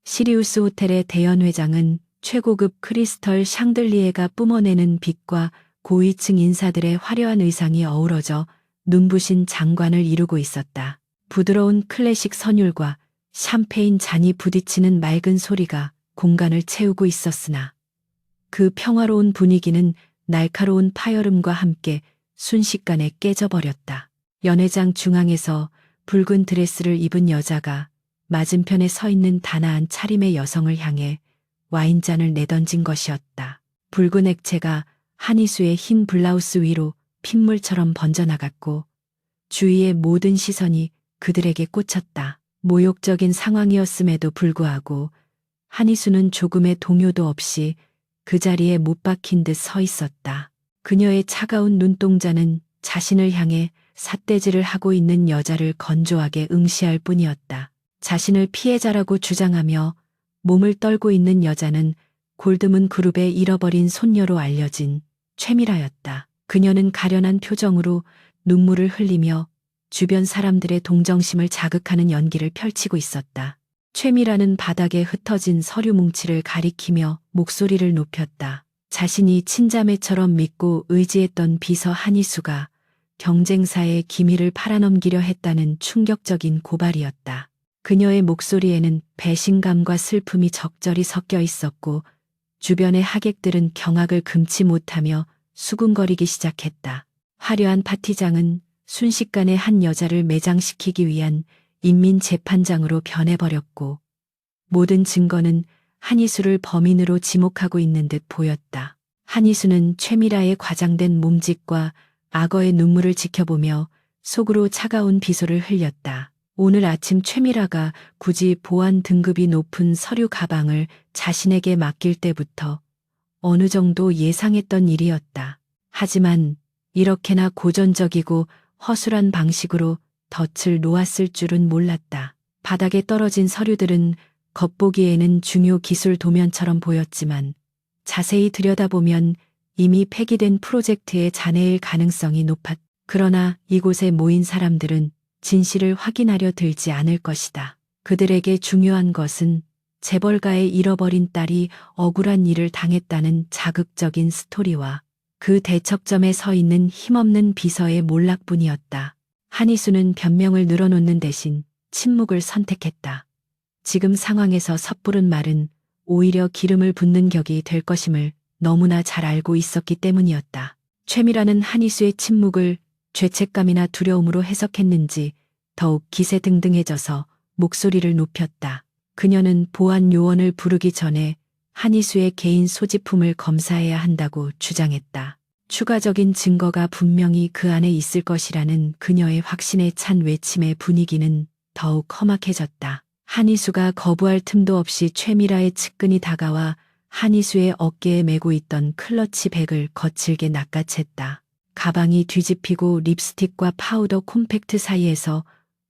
시리우스 호텔의 대연 회장은 최고급 크리스털 샹들리에가 뿜어내는 빛과 고위층 인사들의 화려한 의상이 어우러져 눈부신 장관을 이루고 있었다. 부드러운 클래식 선율과 샴페인 잔이 부딪히는 맑은 소리가 공간을 채우고 있었으나 그 평화로운 분위기는 날카로운 파열음과 함께 순식간에 깨져버렸다. 연회장 중앙에서 붉은 드레스를 입은 여자가 맞은편에 서 있는 단아한 차림의 여성을 향해 와인잔을 내던진 것이었다. 붉은 액체가 한희수의 흰 블라우스 위로 핏물처럼 번져나갔고 주위의 모든 시선이 그들에게 꽂혔다. 모욕적인 상황이었음에도 불구하고 한희수는 조금의 동요도 없이 그 자리에 못 박힌 듯 서 있었다. 그녀의 차가운 눈동자는 자신을 향해 삿대질을 하고 있는 여자를 건조하게 응시할 뿐이었다. 자신을 피해자라고 주장하며 몸을 떨고 있는 여자는 골드문 그룹의 잃어버린 손녀로 알려진 최미라였다. 그녀는 가련한 표정으로 눈물을 흘리며 주변 사람들의 동정심을 자극하는 연기를 펼치고 있었다. 최미라는 바닥에 흩어진 서류 뭉치를 가리키며 목소리를 높였다. 자신이 친자매처럼 믿고 의지했던 비서 한희수가 경쟁사의 기밀을 팔아넘기려 했다는 충격적인 고발이었다. 그녀의 목소리에는 배신감과 슬픔이 적절히 섞여 있었고 주변의 하객들은 경악을 금치 못하며 수군거리기 시작했다. 화려한 파티장은 순식간에 한 여자를 매장시키기 위한 인민재판장으로 변해버렸고 모든 증거는 한희수를 범인으로 지목하고 있는 듯 보였다. 한희수는 최미라의 과장된 몸짓과 악어의 눈물을 지켜보며 속으로 차가운 비소를 흘렸다. 오늘 아침 최미라가 굳이 보안 등급이 높은 서류 가방을 자신에게 맡길 때부터 어느 정도 예상했던 일이었다. 하지만 이렇게나 고전적이고 허술한 방식으로 덫을 놓았을 줄은 몰랐다. 바닥에 떨어진 서류들은 겉보기에는 중요 기술 도면처럼 보였지만 자세히 들여다보면 이미 폐기된 프로젝트의 잔해일 가능성이 높았다. 그러나 이곳에 모인 사람들은 진실을 확인하려 들지 않을 것이다. 그들에게 중요한 것은 재벌가의 잃어버린 딸이 억울한 일을 당했다는 자극적인 스토리와 그 대척점에 서 있는 힘없는 비서의 몰락뿐이었다. 한희수는 변명을 늘어놓는 대신 침묵을 선택했다. 지금 상황에서 섣부른 말은 오히려 기름을 붓는 격이 될 것임을 너무나 잘 알고 있었기 때문이었다. 최미라는 한희수의 침묵을 죄책감이나 두려움으로 해석했는지 더욱 기세등등해져서 목소리를 높였다. 그녀는 보안 요원을 부르기 전에 한희수의 개인 소지품을 검사해야 한다고 주장했다. 추가적인 증거가 분명히 그 안에 있을 것이라는 그녀의 확신에 찬 외침의 분위기는 더욱 험악해졌다. 한희수가 거부할 틈도 없이 최미라의 측근이 다가와 한희수의 어깨에 메고 있던 클러치 백을 거칠게 낚아챘다. 가방이 뒤집히고 립스틱과 파우더 콤팩트 사이에서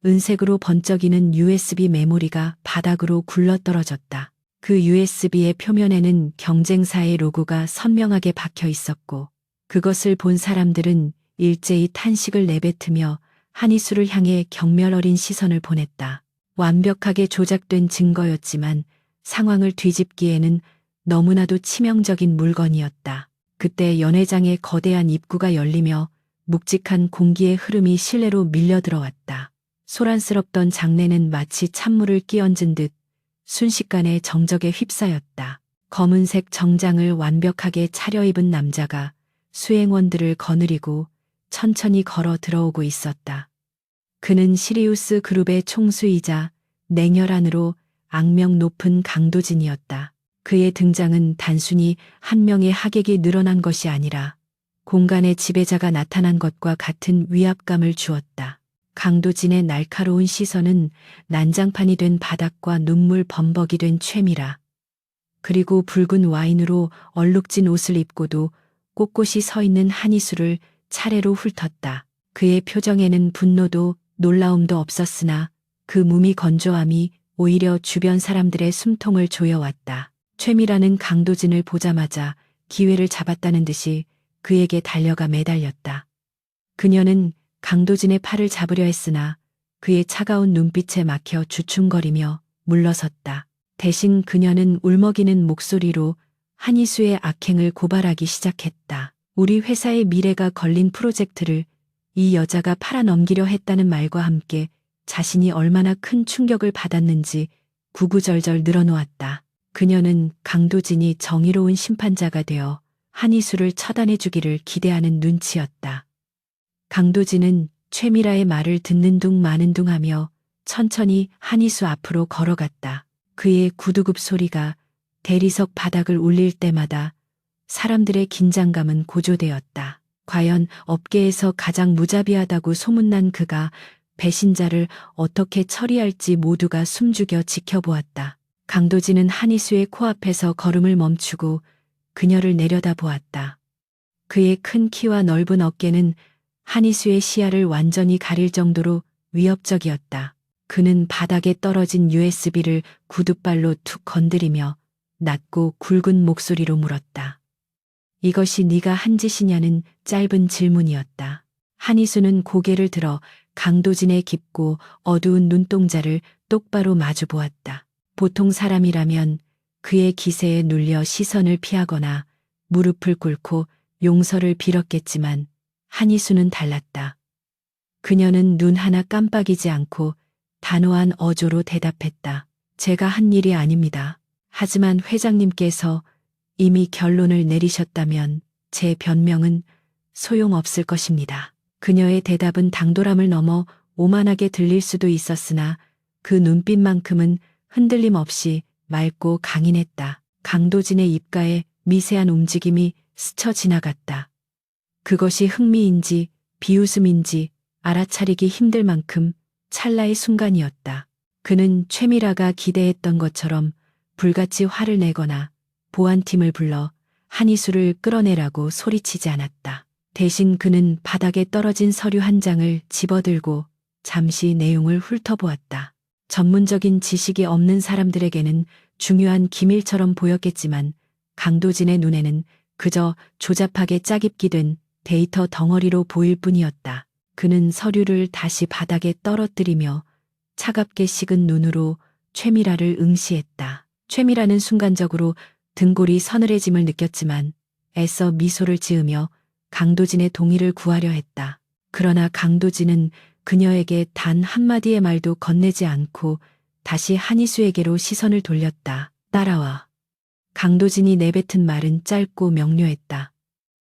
은색으로 번쩍이는 USB 메모리가 바닥으로 굴러떨어졌다. 그 USB의 표면에는 경쟁사의 로고가 선명하게 박혀 있었고 그것을 본 사람들은 일제히 탄식을 내뱉으며 한희수를 향해 경멸 어린 시선을 보냈다. 완벽하게 조작된 증거였지만 상황을 뒤집기에는 너무나도 치명적인 물건이었다. 그때 연회장의 거대한 입구가 열리며 묵직한 공기의 흐름이 실내로 밀려 들어왔다. 소란스럽던 장내는 마치 찬물을 끼얹은 듯 순식간에 정적에 휩싸였다. 검은색 정장을 완벽하게 차려입은 남자가 수행원들을 거느리고 천천히 걸어 들어오고 있었다. 그는 시리우스 그룹의 총수이자 냉혈한으로 악명 높은 강도진이었다. 그의 등장은 단순히 한 명의 하객이 늘어난 것이 아니라 공간의 지배자가 나타난 것과 같은 위압감을 주었다. 강도진의 날카로운 시선은 난장판이 된 바닥과 눈물 범벅이 된 최미라, 그리고 붉은 와인으로 얼룩진 옷을 입고도 꼿꼿이 서 있는 한희수를 차례로 훑었다. 그의 표정에는 분노도 놀라움도 없었으나 그 무미 건조함이 오히려 주변 사람들의 숨통을 조여왔다. 최미라는 강도진을 보자마자 기회를 잡았다는 듯이 그에게 달려가 매달렸다. 그녀는 강도진의 팔을 잡으려 했으나 그의 차가운 눈빛에 막혀 주춤거리며 물러섰다. 대신 그녀는 울먹이는 목소리로 한희수의 악행을 고발하기 시작했다. 우리 회사의 미래가 걸린 프로젝트를 이 여자가 팔아넘기려 했다는 말과 함께 자신이 얼마나 큰 충격을 받았는지 구구절절 늘어놓았다. 그녀는 강도진이 정의로운 심판자가 되어 한희수를 처단해 주기를 기대하는 눈치였다. 강도진은 최미라의 말을 듣는 둥 마는 둥 하며 천천히 한희수 앞으로 걸어갔다. 그의 구두굽 소리가 대리석 바닥을 울릴 때마다 사람들의 긴장감은 고조되었다. 과연 업계에서 가장 무자비하다고 소문난 그가 배신자를 어떻게 처리할지 모두가 숨죽여 지켜보았다. 강도진은 한희수의 코앞에서 걸음을 멈추고 그녀를 내려다보았다. 그의 큰 키와 넓은 어깨는 한희수의 시야를 완전히 가릴 정도로 위협적이었다. 그는 바닥에 떨어진 USB를 구둣발로 툭 건드리며 낮고 굵은 목소리로 물었다. 이것이 네가 한 짓이냐는 짧은 질문이었다. 한희수는 고개를 들어 강도진의 깊고 어두운 눈동자를 똑바로 마주 보았다. 보통 사람이라면 그의 기세에 눌려 시선을 피하거나 무릎을 꿇고 용서를 빌었겠지만 한희수는 달랐다. 그녀는 눈 하나 깜빡이지 않고 단호한 어조로 대답했다. 제가 한 일이 아닙니다. 하지만 회장님께서 이미 결론을 내리셨다면 제 변명은 소용없을 것입니다. 그녀의 대답은 당돌함을 넘어 오만하게 들릴 수도 있었으나 그 눈빛만큼은 흔들림 없이 맑고 강인했다. 강도진의 입가에 미세한 움직임이 스쳐 지나갔다. 그것이 흥미인지 비웃음인지 알아차리기 힘들 만큼 찰나의 순간이었다. 그는 최미라가 기대했던 것처럼 불같이 화를 내거나 보안팀을 불러 한희수를 끌어내라고 소리치지 않았다. 대신 그는 바닥에 떨어진 서류 한 장을 집어들고 잠시 내용을 훑어보았다. 전문적인 지식이 없는 사람들에게는 중요한 기밀처럼 보였겠지만 강도진의 눈에는 그저 조잡하게 짜깁기 된 데이터 덩어리로 보일 뿐이었다. 그는 서류를 다시 바닥에 떨어뜨리며 차갑게 식은 눈으로 최미라를 응시했다. 최미라는 순간적으로 등골이 서늘해짐을 느꼈지만 애써 미소를 지으며 강도진의 동의를 구하려 했다. 그러나 강도진은 그녀에게 단 한마디의 말도 건네지 않고 다시 한희수에게로 시선을 돌렸다. 따라와. 강도진이 내뱉은 말은 짧고 명료했다.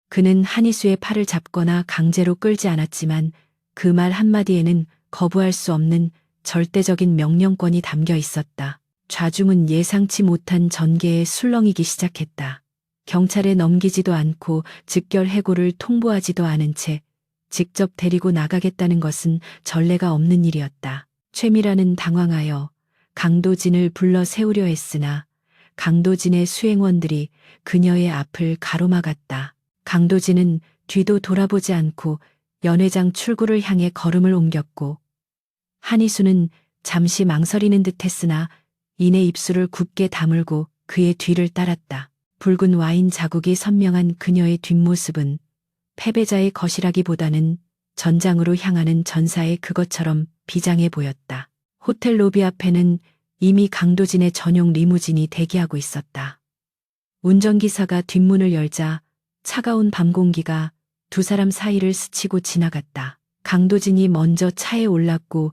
그는 한희수의 팔을 잡거나 강제로 끌지 않았지만 그 말 한마디에는 거부할 수 없는 절대적인 명령권이 담겨 있었다. 좌중은 예상치 못한 전개에 술렁이기 시작했다. 경찰에 넘기지도 않고 즉결 해고를 통보하지도 않은 채 직접 데리고 나가겠다는 것은 전례가 없는 일이었다. 최미라는 당황하여 강도진을 불러 세우려 했으나 강도진의 수행원들이 그녀의 앞을 가로막았다. 강도진은 뒤도 돌아보지 않고 연회장 출구를 향해 걸음을 옮겼고 한희수는 잠시 망설이는 듯 했으나 이내 입술을 굳게 다물고 그의 뒤를 따랐다. 붉은 와인 자국이 선명한 그녀의 뒷모습은 패배자의 것이라기보다는 전장으로 향하는 전사의 그것처럼 비장해 보였다. 호텔 로비 앞에는 이미 강도진의 전용 리무진이 대기하고 있었다. 운전기사가 뒷문을 열자 차가운 밤 공기가 두 사람 사이를 스치고 지나갔다. 강도진이 먼저 차에 올랐고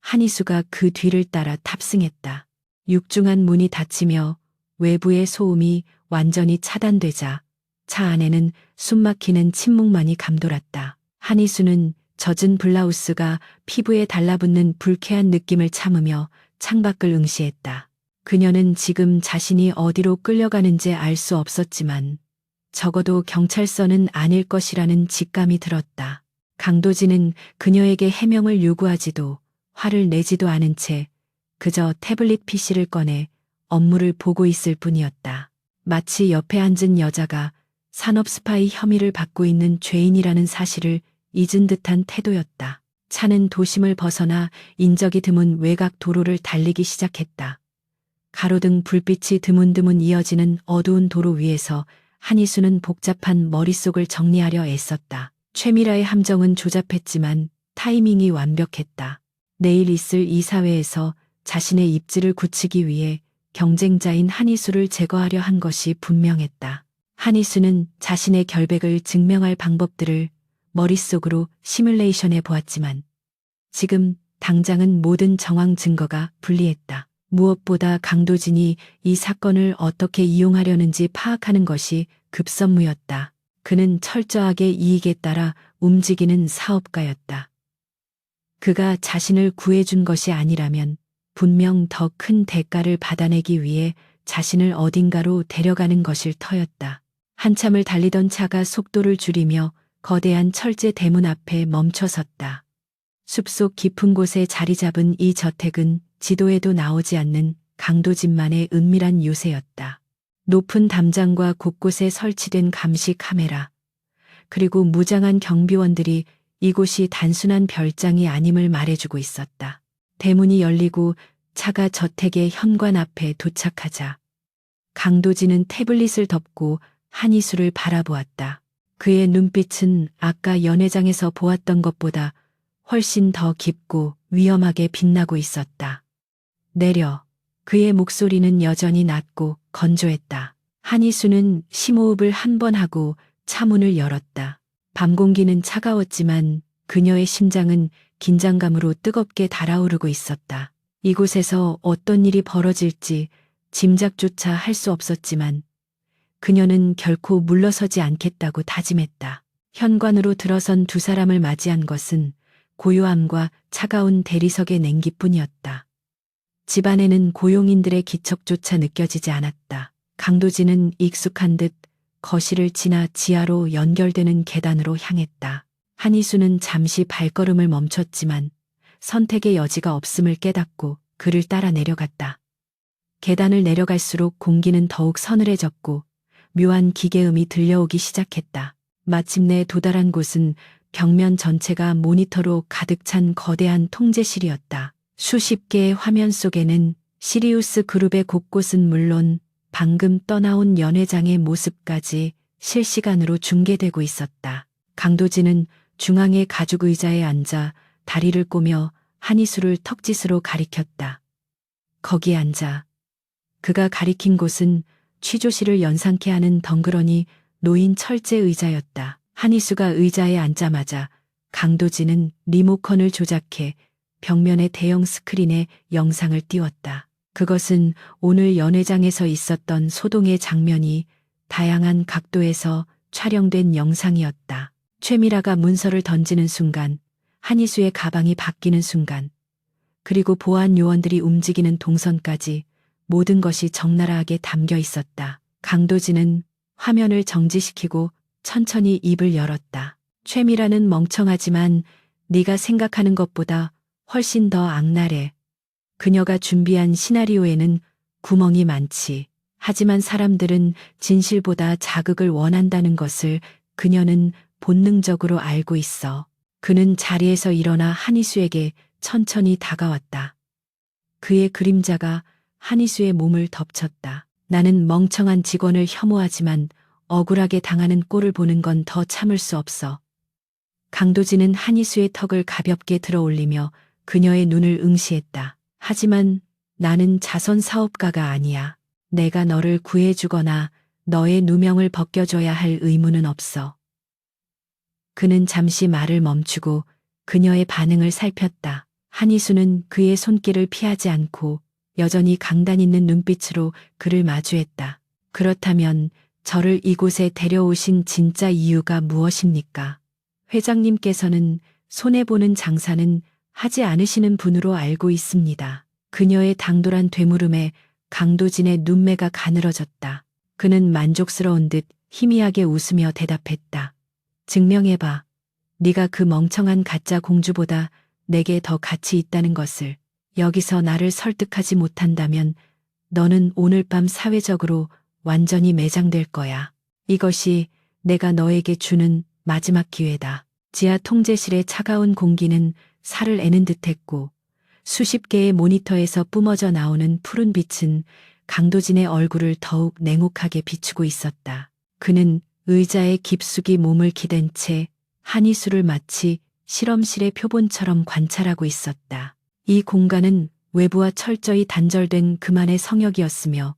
한희수가 그 뒤를 따라 탑승했다. 육중한 문이 닫히며 외부의 소음이 완전히 차단되자 차 안에는 숨막히는 침묵만이 감돌았다. 한희수는 젖은 블라우스가 피부에 달라붙는 불쾌한 느낌을 참으며 창밖을 응시했다. 그녀는 지금 자신이 어디로 끌려가는지 알 수 없었지만 적어도 경찰서는 아닐 것이라는 직감이 들었다. 강도진은 그녀에게 해명을 요구하지도 화를 내지도 않은 채 그저 태블릿 PC를 꺼내 업무를 보고 있을 뿐이었다. 마치 옆에 앉은 여자가 산업 스파이 혐의를 받고 있는 죄인이라는 사실을 잊은 듯한 태도였다. 차는 도심을 벗어나 인적이 드문 외곽 도로를 달리기 시작했다. 가로등 불빛이 드문드문 이어지는 어두운 도로 위에서 한희수는 복잡한 머릿속을 정리하려 애썼다. 최미라의 함정은 조잡했지만 타이밍이 완벽했다. 내일 있을 이사회에서 자신의 입지를 굳히기 위해 경쟁자인 한희수를 제거하려 한 것이 분명했다. 한희수는 자신의 결백을 증명할 방법들을 머릿속으로 시뮬레이션해 보았지만 지금 당장은 모든 정황 증거가 불리했다. 무엇보다 강도진이 이 사건을 어떻게 이용하려는지 파악하는 것이 급선무였다. 그는 철저하게 이익에 따라 움직이는 사업가였다. 그가 자신을 구해준 것이 아니라면 분명 더 큰 대가를 받아내기 위해 자신을 어딘가로 데려가는 것일 터였다. 한참을 달리던 차가 속도를 줄이며 거대한 철제 대문 앞에 멈춰섰다. 숲속 깊은 곳에 자리 잡은 이 저택은 지도에도 나오지 않는 강도진만의 은밀한 요새였다. 높은 담장과 곳곳에 설치된 감시 카메라, 그리고 무장한 경비원들이 이곳이 단순한 별장이 아님을 말해주고 있었다. 대문이 열리고 차가 저택의 현관 앞에 도착하자 강도진은 태블릿을 덮고 한희수를 바라보았다. 그의 눈빛은 아까 연회장에서 보았던 것보다 훨씬 더 깊고 위험하게 빛나고 있었다. 내려. 그의 목소리는 여전히 낮고 건조했다. 한희수는 심호흡을 한 번 하고 차문을 열었다. 밤 공기는 차가웠지만 그녀의 심장은 긴장감으로 뜨겁게 달아오르고 있었다. 이곳에서 어떤 일이 벌어질지 짐작조차 할 수 없었지만 그녀는 결코 물러서지 않겠다고 다짐했다. 현관으로 들어선 두 사람을 맞이한 것은 고요함과 차가운 대리석의 냉기뿐이었다. 집안에는 고용인들의 기척조차 느껴지지 않았다. 강도진은 익숙한 듯 거실을 지나 지하로 연결되는 계단으로 향했다. 한희수는 잠시 발걸음을 멈췄지만 선택의 여지가 없음을 깨닫고 그를 따라 내려갔다. 계단을 내려갈수록 공기는 더욱 서늘해졌고 묘한 기계음이 들려오기 시작했다. 마침내 도달한 곳은 벽면 전체가 모니터로 가득 찬 거대한 통제실이었다. 수십 개의 화면 속에는 시리우스 그룹의 곳곳은 물론 방금 떠나온 연회장의 모습까지 실시간으로 중계되고 있었다. 강도진은 중앙의 가죽 의자에 앉아 다리를 꼬며 한희수를 턱짓으로 가리켰다. 거기에 앉아. 그가 가리킨 곳은 취조실을 연상케 하는 덩그러니 놓인 철제 의자였다. 한희수가 의자에 앉자마자 강도진은 리모컨을 조작해 벽면의 대형 스크린에 영상을 띄웠다. 그것은 오늘 연회장에서 있었던 소동의 장면이 다양한 각도에서 촬영된 영상이었다. 최미라가 문서를 던지는 순간, 한희수의 가방이 바뀌는 순간, 그리고 보안 요원들이 움직이는 동선까지 모든 것이 적나라하게 담겨 있었다. 강도진은 화면을 정지시키고 천천히 입을 열었다. 최미라는 멍청하지만 네가 생각하는 것보다 훨씬 더 악랄해. 그녀가 준비한 시나리오에는 구멍이 많지. 하지만 사람들은 진실보다 자극을 원한다는 것을 그녀는 본능적으로 알고 있어. 그는 자리에서 일어나 한희수에게 천천히 다가왔다. 그의 그림자가 한희수의 몸을 덮쳤다. 나는 멍청한 직원을 혐오하지만 억울하게 당하는 꼴을 보는 건 더 참을 수 없어. 강도진은 한희수의 턱을 가볍게 들어 올리며 그녀의 눈을 응시했다. 하지만 나는 자선 사업가가 아니야. 내가 너를 구해주거나 너의 누명을 벗겨줘야 할 의무는 없어. 그는 잠시 말을 멈추고 그녀의 반응을 살폈다. 한희수는 그의 손길을 피하지 않고 여전히 강단 있는 눈빛으로 그를 마주했다. 그렇다면 저를 이곳에 데려오신 진짜 이유가 무엇입니까? 회장님께서는 손해보는 장사는 하지 않으시는 분으로 알고 있습니다. 그녀의 당돌한 되물음에 강도진의 눈매가 가늘어졌다. 그는 만족스러운 듯 희미하게 웃으며 대답했다. 증명해봐. 네가 그 멍청한 가짜 공주보다 내게 더 가치 있다는 것을. 여기서 나를 설득하지 못한다면 너는 오늘 밤 사회적으로 완전히 매장될 거야. 이것이 내가 너에게 주는 마지막 기회다. 지하 통제실의 차가운 공기는 살을 애는 듯했고 수십 개의 모니터에서 뿜어져 나오는 푸른 빛은 강도진의 얼굴을 더욱 냉혹하게 비추고 있었다. 그는 의자에 깊숙이 몸을 기댄 채 한희수를 마치 실험실의 표본처럼 관찰하고 있었다. 이 공간은 외부와 철저히 단절된 그만의 성역이었으며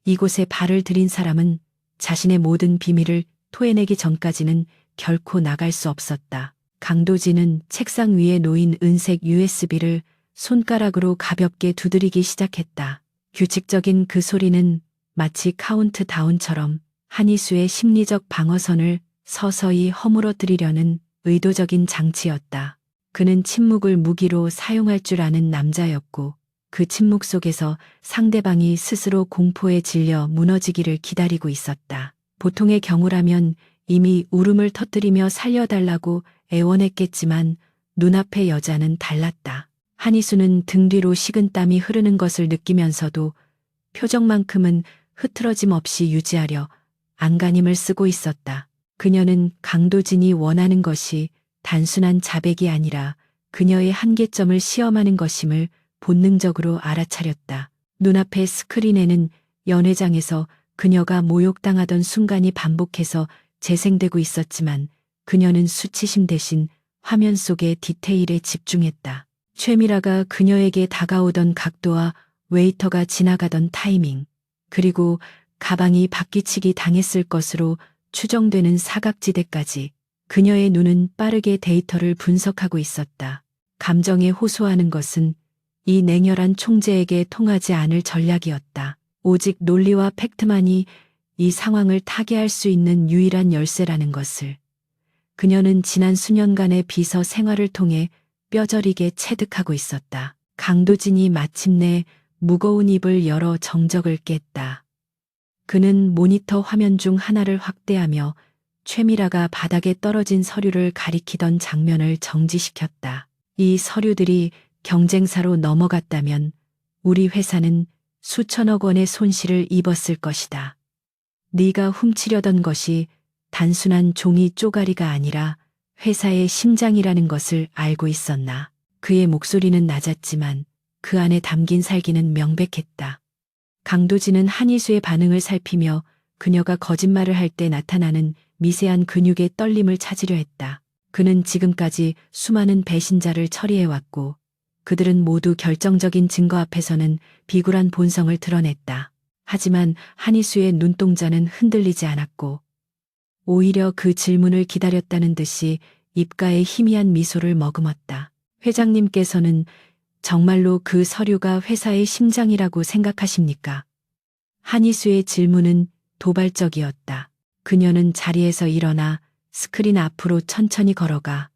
이곳에 발을 들인 사람은 자신의 모든 비밀을 토해내기 전까지는 결코 나갈 수 없었다. 강도진은 책상 위에 놓인 은색 USB를 손가락으로 가볍게 두드리기 시작했다. 규칙적인 그 소리는 마치 카운트다운처럼 한희수의 심리적 방어선을 서서히 허물어뜨리려는 의도적인 장치였다. 그는 침묵을 무기로 사용할 줄 아는 남자였고 그 침묵 속에서 상대방이 스스로 공포에 질려 무너지기를 기다리고 있었다. 보통의 경우라면 이미 울음을 터뜨리며 살려달라고 애원했겠지만 눈앞의 여자는 달랐다. 한희수는 등 뒤로 식은땀이 흐르는 것을 느끼면서도 표정만큼은 흐트러짐 없이 유지하려 안간힘을 쓰고 있었다. 그녀는 강도진이 원하는 것이 단순한 자백이 아니라 그녀의 한계점을 시험하는 것임을 본능적으로 알아차렸다. 눈앞의 스크린에는 연회장에서 그녀가 모욕당하던 순간이 반복해서 재생되고 있었지만 그녀는 수치심 대신 화면 속의 디테일에 집중했다. 최미라가 그녀에게 다가오던 각도와 웨이터가 지나가던 타이밍, 그리고 가방이 바퀴치기 당했을 것으로 추정되는 사각지대까지 그녀의 눈은 빠르게 데이터를 분석하고 있었다. 감정에 호소하는 것은 이 냉혈한 총재에게 통하지 않을 전략이었다. 오직 논리와 팩트만이 이 상황을 타개할 수 있는 유일한 열쇠라는 것을 그녀는 지난 수년간의 비서 생활을 통해 뼈저리게 체득하고 있었다. 강도진이 마침내 무거운 입을 열어 정적을 깼다. 그는 모니터 화면 중 하나를 확대하며 최미라가 바닥에 떨어진 서류를 가리키던 장면을 정지시켰다. 이 서류들이 경쟁사로 넘어갔다면 우리 회사는 수천억 원의 손실을 입었을 것이다. 네가 훔치려던 것이 단순한 종이 쪼가리가 아니라 회사의 심장이라는 것을 알고 있었나. 그의 목소리는 낮았지만 그 안에 담긴 살기는 명백했다. 강도진은 한희수의 반응을 살피며 그녀가 거짓말을 할 때 나타나는 미세한 근육의 떨림을 찾으려 했다. 그는 지금까지 수많은 배신자를 처리해왔고 그들은 모두 결정적인 증거 앞에서는 비굴한 본성을 드러냈다. 하지만 한희수의 눈동자는 흔들리지 않았고 오히려 그 질문을 기다렸다는 듯이 입가에 희미한 미소를 머금었다. 회장님께서는 정말로 그 서류가 회사의 심장이라고 생각하십니까? 한희수의 질문은 도발적이었다. 그녀는 자리에서 일어나 스크린 앞으로 천천히 걸어가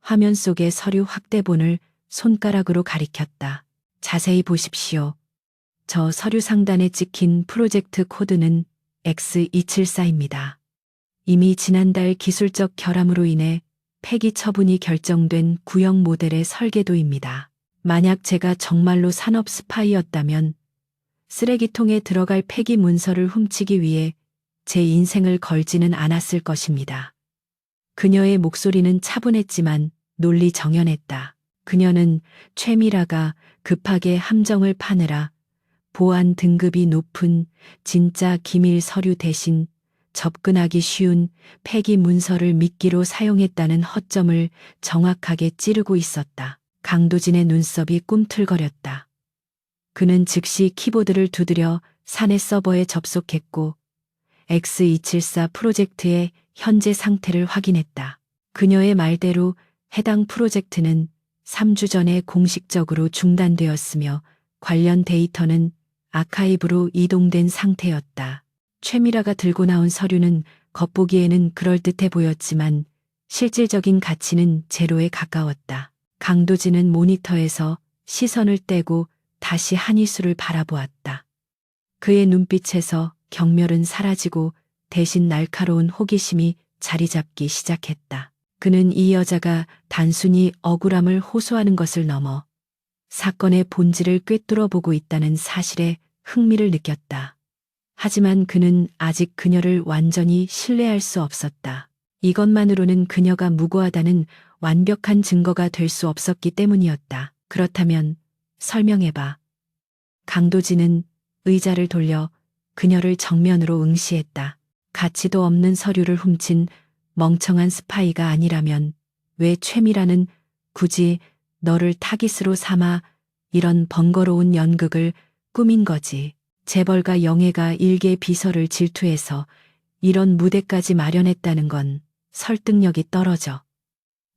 화면 속의 서류 확대본을 손가락으로 가리켰다. 자세히 보십시오. 저 서류 상단에 찍힌 프로젝트 코드는 X274입니다. 이미 지난달 기술적 결함으로 인해 폐기 처분이 결정된 구형 모델의 설계도입니다. 만약 제가 정말로 산업 스파이였다면 쓰레기통에 들어갈 폐기 문서를 훔치기 위해 제 인생을 걸지는 않았을 것입니다. 그녀의 목소리는 차분했지만 논리 정연했다. 그녀는 최미라가 급하게 함정을 파느라 보안 등급이 높은 진짜 기밀 서류 대신 접근하기 쉬운 폐기 문서를 미끼로 사용했다는 허점을 정확하게 찌르고 있었다. 강도진의 눈썹이 꿈틀거렸다. 그는 즉시 키보드를 두드려 사내 서버에 접속했고 X274 프로젝트의 현재 상태를 확인했다. 그녀의 말대로 해당 프로젝트는 3주 전에 공식적으로 중단되었으며 관련 데이터는 아카이브로 이동된 상태였다. 최미라가 들고 나온 서류는 겉보기에는 그럴듯해 보였지만 실질적인 가치는 제로에 가까웠다. 강도진은 모니터에서 시선을 떼고 다시 한희수를 바라보았다. 그의 눈빛에서 경멸은 사라지고 대신 날카로운 호기심이 자리 잡기 시작했다. 그는 이 여자가 단순히 억울함을 호소하는 것을 넘어 사건의 본질을 꿰뚫어 보고 있다는 사실에 흥미를 느꼈다. 하지만 그는 아직 그녀를 완전히 신뢰할 수 없었다. 이것만으로는 그녀가 무고하다는 완벽한 증거가 될 수 없었기 때문이었다. 그렇다면 설명해봐. 강도진은 의자를 돌려 그녀를 정면으로 응시했다. 가치도 없는 서류를 훔친 멍청한 스파이가 아니라면 왜 최미라는 굳이 너를 타깃으로 삼아 이런 번거로운 연극을 꾸민 거지. 재벌가 영애가 일개 비서를 질투해서 이런 무대까지 마련했다는 건 설득력이 떨어져.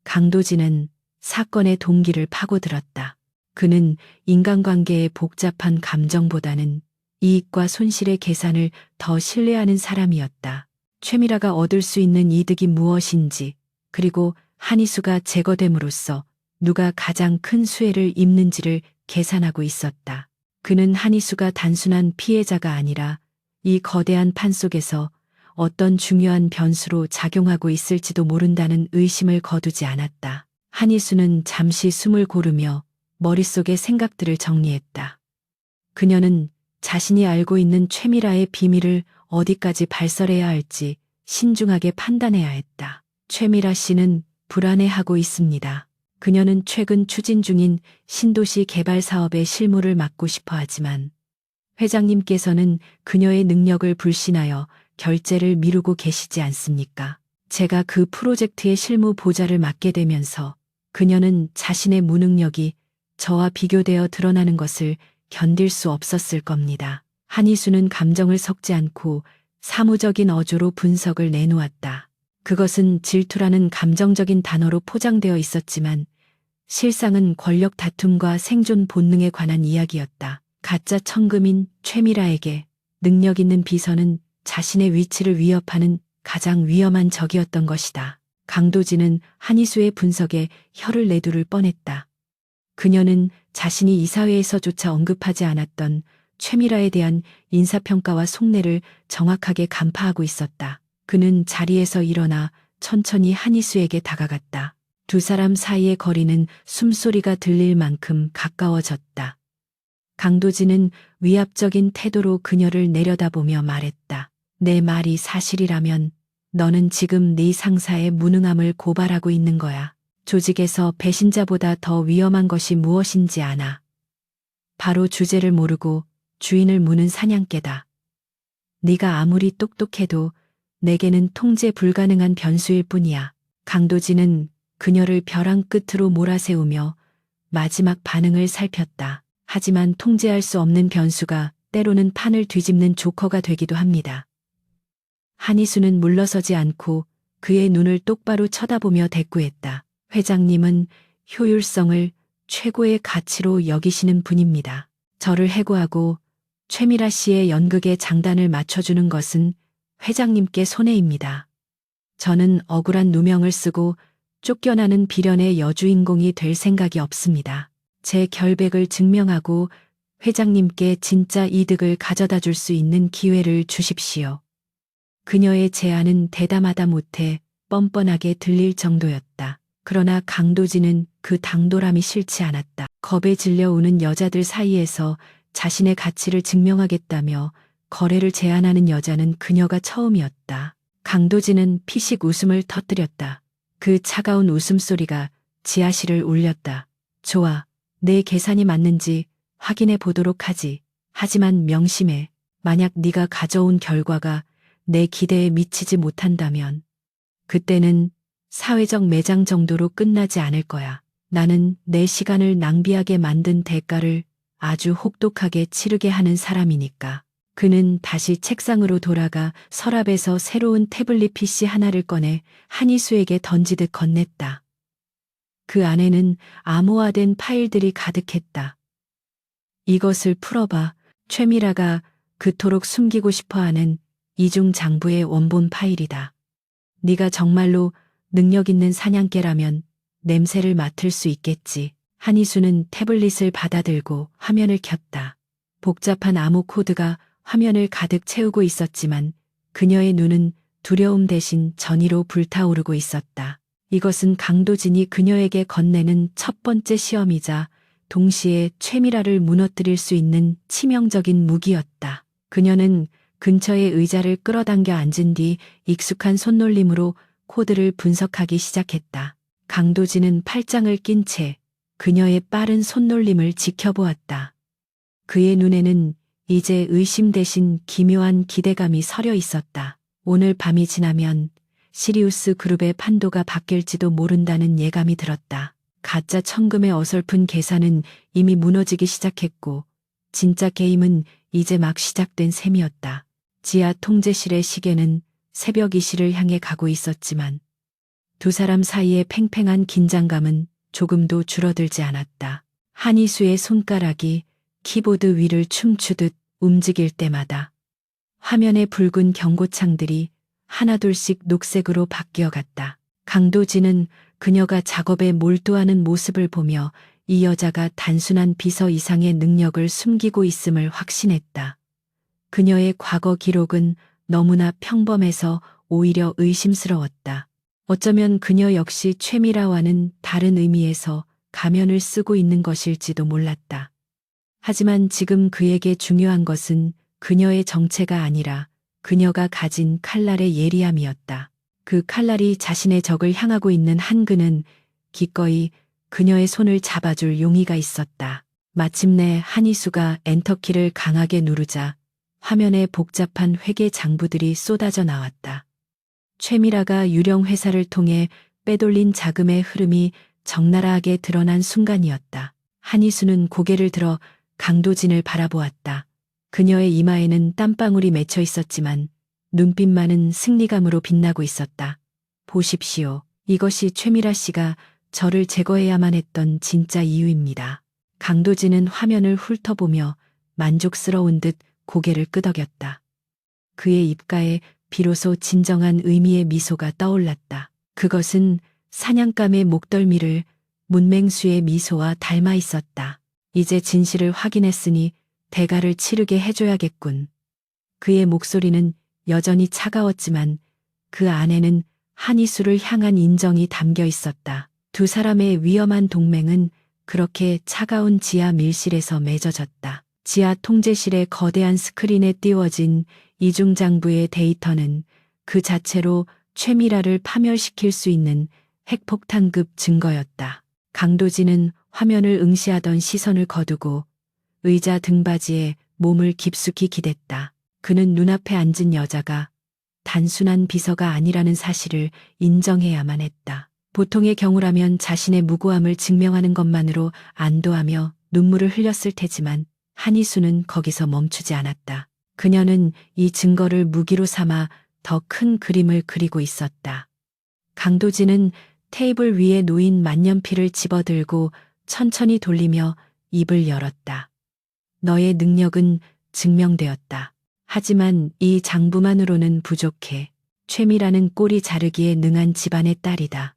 강도진은 사건의 동기를 파고들었다. 그는 인간관계의 복잡한 감정보다는 이익과 손실의 계산을 더 신뢰하는 사람이었다. 최미라가 얻을 수 있는 이득이 무엇인지, 그리고 한희수가 제거됨으로써 누가 가장 큰 수혜를 입는지를 계산하고 있었다. 그는 한희수가 단순한 피해자가 아니라 이 거대한 판 속에서 어떤 중요한 변수로 작용하고 있을지도 모른다는 의심을 거두지 않았다. 한희수는 잠시 숨을 고르며 머릿속의 생각들을 정리했다. 그녀는 자신이 알고 있는 최미라의 비밀을 어디까지 발설해야 할지 신중하게 판단해야 했다. 최미라 씨는 불안해하고 있습니다. 그녀는 최근 추진 중인 신도시 개발 사업의 실무를 맡고 싶어 하지만 회장님께서는 그녀의 능력을 불신하여 결재를 미루고 계시지 않습니까? 제가 그 프로젝트의 실무 보좌를 맡게 되면서 그녀는 자신의 무능력이 저와 비교되어 드러나는 것을 견딜 수 없었을 겁니다. 한희수는 감정을 섞지 않고 사무적인 어조로 분석을 내놓았다. 그것은 질투라는 감정적인 단어로 포장되어 있었지만 실상은 권력 다툼과 생존 본능에 관한 이야기였다. 가짜 천금인 최미라에게 능력 있는 비서는 자신의 위치를 위협하는 가장 위험한 적이었던 것이다. 강도진은 한희수의 분석에 혀를 내두를 뻔했다. 그녀는 자신이 이사회에서조차 언급하지 않았던 최미라에 대한 인사평가와 속내를 정확하게 간파하고 있었다. 그는 자리에서 일어나 천천히 한희수에게 다가갔다. 두 사람 사이의 거리는 숨소리가 들릴 만큼 가까워졌다. 강도진은 위압적인 태도로 그녀를 내려다보며 말했다. 내 말이 사실이라면 너는 지금 네 상사의 무능함을 고발하고 있는 거야. 조직에서 배신자보다 더 위험한 것이 무엇인지 아나. 바로 주제를 모르고 주인을 무는 사냥개다. 네가 아무리 똑똑해도 내게는 통제 불가능한 변수일 뿐이야. 강도진은 그녀를 벼랑 끝으로 몰아세우며 마지막 반응을 살폈다. 하지만 통제할 수 없는 변수가 때로는 판을 뒤집는 조커가 되기도 합니다. 한희수는 물러서지 않고 그의 눈을 똑바로 쳐다보며 대꾸했다. 회장님은 효율성을 최고의 가치로 여기시는 분입니다. 저를 해고하고 최미라 씨의 연극에 장단을 맞춰주는 것은 회장님께 손해입니다. 저는 억울한 누명을 쓰고 쫓겨나는 비련의 여주인공이 될 생각이 없습니다. 제 결백을 증명하고 회장님께 진짜 이득을 가져다 줄 수 있는 기회를 주십시오. 그녀의 제안은 대담하다 못해 뻔뻔하게 들릴 정도였다. 그러나 강도진은 그 당돌함이 싫지 않았다. 겁에 질려 우는 여자들 사이에서 자신의 가치를 증명하겠다며 거래를 제안하는 여자는 그녀가 처음이었다. 강도진은 피식 웃음을 터뜨렸다. 그 차가운 웃음소리가 지하실을 울렸다. 좋아, 내 계산이 맞는지 확인해 보도록 하지. 하지만 명심해. 만약 네가 가져온 결과가 내 기대에 미치지 못한다면 그때는 사회적 매장 정도로 끝나지 않을 거야. 나는 내 시간을 낭비하게 만든 대가를 아주 혹독하게 치르게 하는 사람이니까. 그는 다시 책상으로 돌아가 서랍에서 새로운 태블릿 PC 하나를 꺼내 한희수에게 던지듯 건넸다. 그 안에는 암호화된 파일들이 가득했다. 이것을 풀어봐. 최미라가 그토록 숨기고 싶어하는 이중 장부의 원본 파일이다. 네가 정말로 능력 있는 사냥개라면 냄새를 맡을 수 있겠지. 한희수는 태블릿을 받아들고 화면을 켰다. 복잡한 암호 코드가 화면을 가득 채우고 있었지만 그녀의 눈은 두려움 대신 전의로 불타오르고 있었다. 이것은 강도진이 그녀에게 건네는 첫 번째 시험이자 동시에 최미라를 무너뜨릴 수 있는 치명적인 무기였다. 그녀는 근처의 의자를 끌어당겨 앉은 뒤 익숙한 손놀림으로 코드를 분석하기 시작했다. 강도진은 팔짱을 낀 채 그녀의 빠른 손놀림을 지켜보았다. 그의 눈에는 이제 의심 대신 기묘한 기대감이 서려 있었다. 오늘 밤이 지나면 시리우스 그룹의 판도가 바뀔지도 모른다는 예감이 들었다. 가짜 천금의 어설픈 계산은 이미 무너지기 시작했고 진짜 게임은 이제 막 시작된 셈이었다. 지하 통제실의 시계는 새벽 2시를 향해 가고 있었지만 두 사람 사이의 팽팽한 긴장감은 조금도 줄어들지 않았다. 한희수의 손가락이 키보드 위를 춤추듯 움직일 때마다 화면의 붉은 경고창들이 하나둘씩 녹색으로 바뀌어갔다. 강도진은 그녀가 작업에 몰두하는 모습을 보며 이 여자가 단순한 비서 이상의 능력을 숨기고 있음을 확신했다. 그녀의 과거 기록은 너무나 평범해서 오히려 의심스러웠다. 어쩌면 그녀 역시 최미라와는 다른 의미에서 가면을 쓰고 있는 것일지도 몰랐다. 하지만 지금 그에게 중요한 것은 그녀의 정체가 아니라 그녀가 가진 칼날의 예리함이었다. 그 칼날이 자신의 적을 향하고 있는 한그는 기꺼이 그녀의 손을 잡아줄 용의가 있었다. 마침내 한희수가 엔터키를 강하게 누르자 화면에 복잡한 회계 장부들이 쏟아져 나왔다. 최미라가 유령 회사를 통해 빼돌린 자금의 흐름이 적나라하게 드러난 순간이었다. 한희수는 고개를 들어 강도진을 바라보았다. 그녀의 이마에는 땀방울이 맺혀 있었지만 눈빛만은 승리감으로 빛나고 있었다. 보십시오. 이것이 최미라 씨가 저를 제거해야만 했던 진짜 이유입니다. 강도진은 화면을 훑어보며 만족스러운 듯 고개를 끄덕였다. 그의 입가에 비로소 진정한 의미의 미소가 떠올랐다. 그것은 사냥감의 목덜미를 문맹수의 미소와 닮아 있었다. 이제 진실을 확인했으니 대가를 치르게 해줘야겠군. 그의 목소리는 여전히 차가웠지만 그 안에는 한희수를 향한 인정이 담겨 있었다. 두 사람의 위험한 동맹은 그렇게 차가운 지하 밀실에서 맺어졌다. 지하 통제실의 거대한 스크린에 띄워진 이중장부의 데이터는 그 자체로 최미라를 파멸시킬 수 있는 핵폭탄급 증거였다. 강도진은 화면을 응시하던 시선을 거두고 의자 등받이에 몸을 깊숙이 기댔다. 그는 눈앞에 앉은 여자가 단순한 비서가 아니라는 사실을 인정해야만 했다. 보통의 경우라면 자신의 무고함을 증명하는 것만으로 안도하며 눈물을 흘렸을 테지만 한희수는 거기서 멈추지 않았다. 그녀는 이 증거를 무기로 삼아 더 큰 그림을 그리고 있었다. 강도진은 테이블 위에 놓인 만년필을 집어들고 천천히 돌리며 입을 열었다. 너의 능력은 증명되었다. 하지만 이 장부만으로는 부족해. 최미라는 꼬리 자르기에 능한 집안의 딸이다.